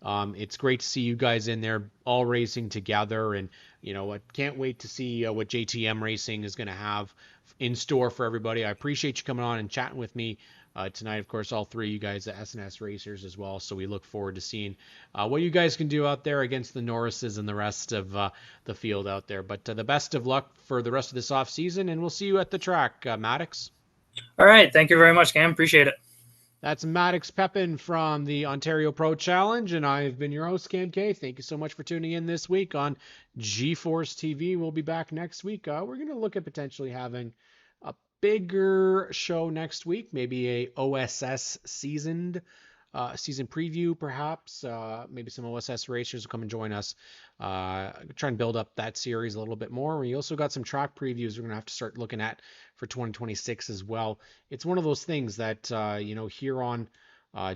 it's great to see you guys in there all racing together. And I can't wait to see what JTM Racing is going to have in store for everybody. I appreciate you coming on and chatting with me tonight. Of course, all three of you guys at SNS Racers as well. So we look forward to seeing what you guys can do out there against the Norrises and the rest of the field out there. But the best of luck for the rest of this off season, and we'll see you at the track, Maddox.
All right. Thank you very much, Cam. Appreciate it.
That's Maddox Pepin from the Ontario Pro Challenge, and I've been your host, Cam K. Thank you so much for tuning in this week on G-Force TV. We'll be back next week. We're going to look at potentially having a bigger show next week, maybe a OSS season preview, perhaps. Maybe some OSS racers will come and join us. Try and build up that series a little bit more. We also got some track previews we're going to have to start looking at for 2026 as well. It's one of those things that, here on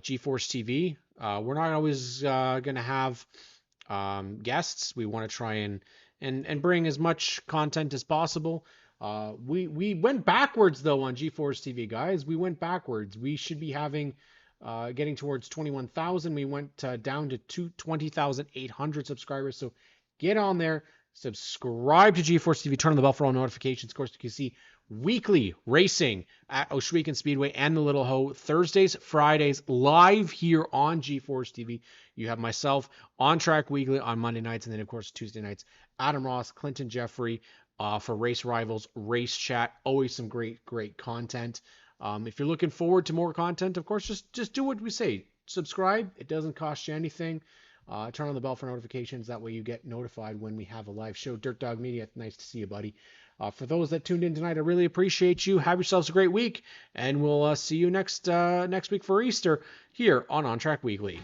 G-Force TV, we're not always going to have guests. We want to try and bring as much content as possible. We went backwards, though, on G-Force TV, guys. We went backwards. We should be having getting towards 21,000. We went down to 20,800 subscribers. So get on there, subscribe to G-Force TV, turn on the bell for all notifications. Of course, you can see weekly racing at Ohsweken Speedway and the Little Ho, Thursdays, Fridays, live here on G-Force TV. You have myself, ONTrack Weekly on Monday nights, and then, of course, Tuesday nights, Adam Ross, Clinton Jeffrey for Race Rivals, Race Chat. Always some great content. If you're looking forward to more content, of course, just do what we say. Subscribe. It doesn't cost you anything. Turn on the bell for notifications. That way you get notified when we have a live show. Dirt Dog Media, nice to see you, buddy. For those that tuned in tonight, I really appreciate you. Have yourselves a great week, and we'll see you next week for Easter here on ONTrack Weekly.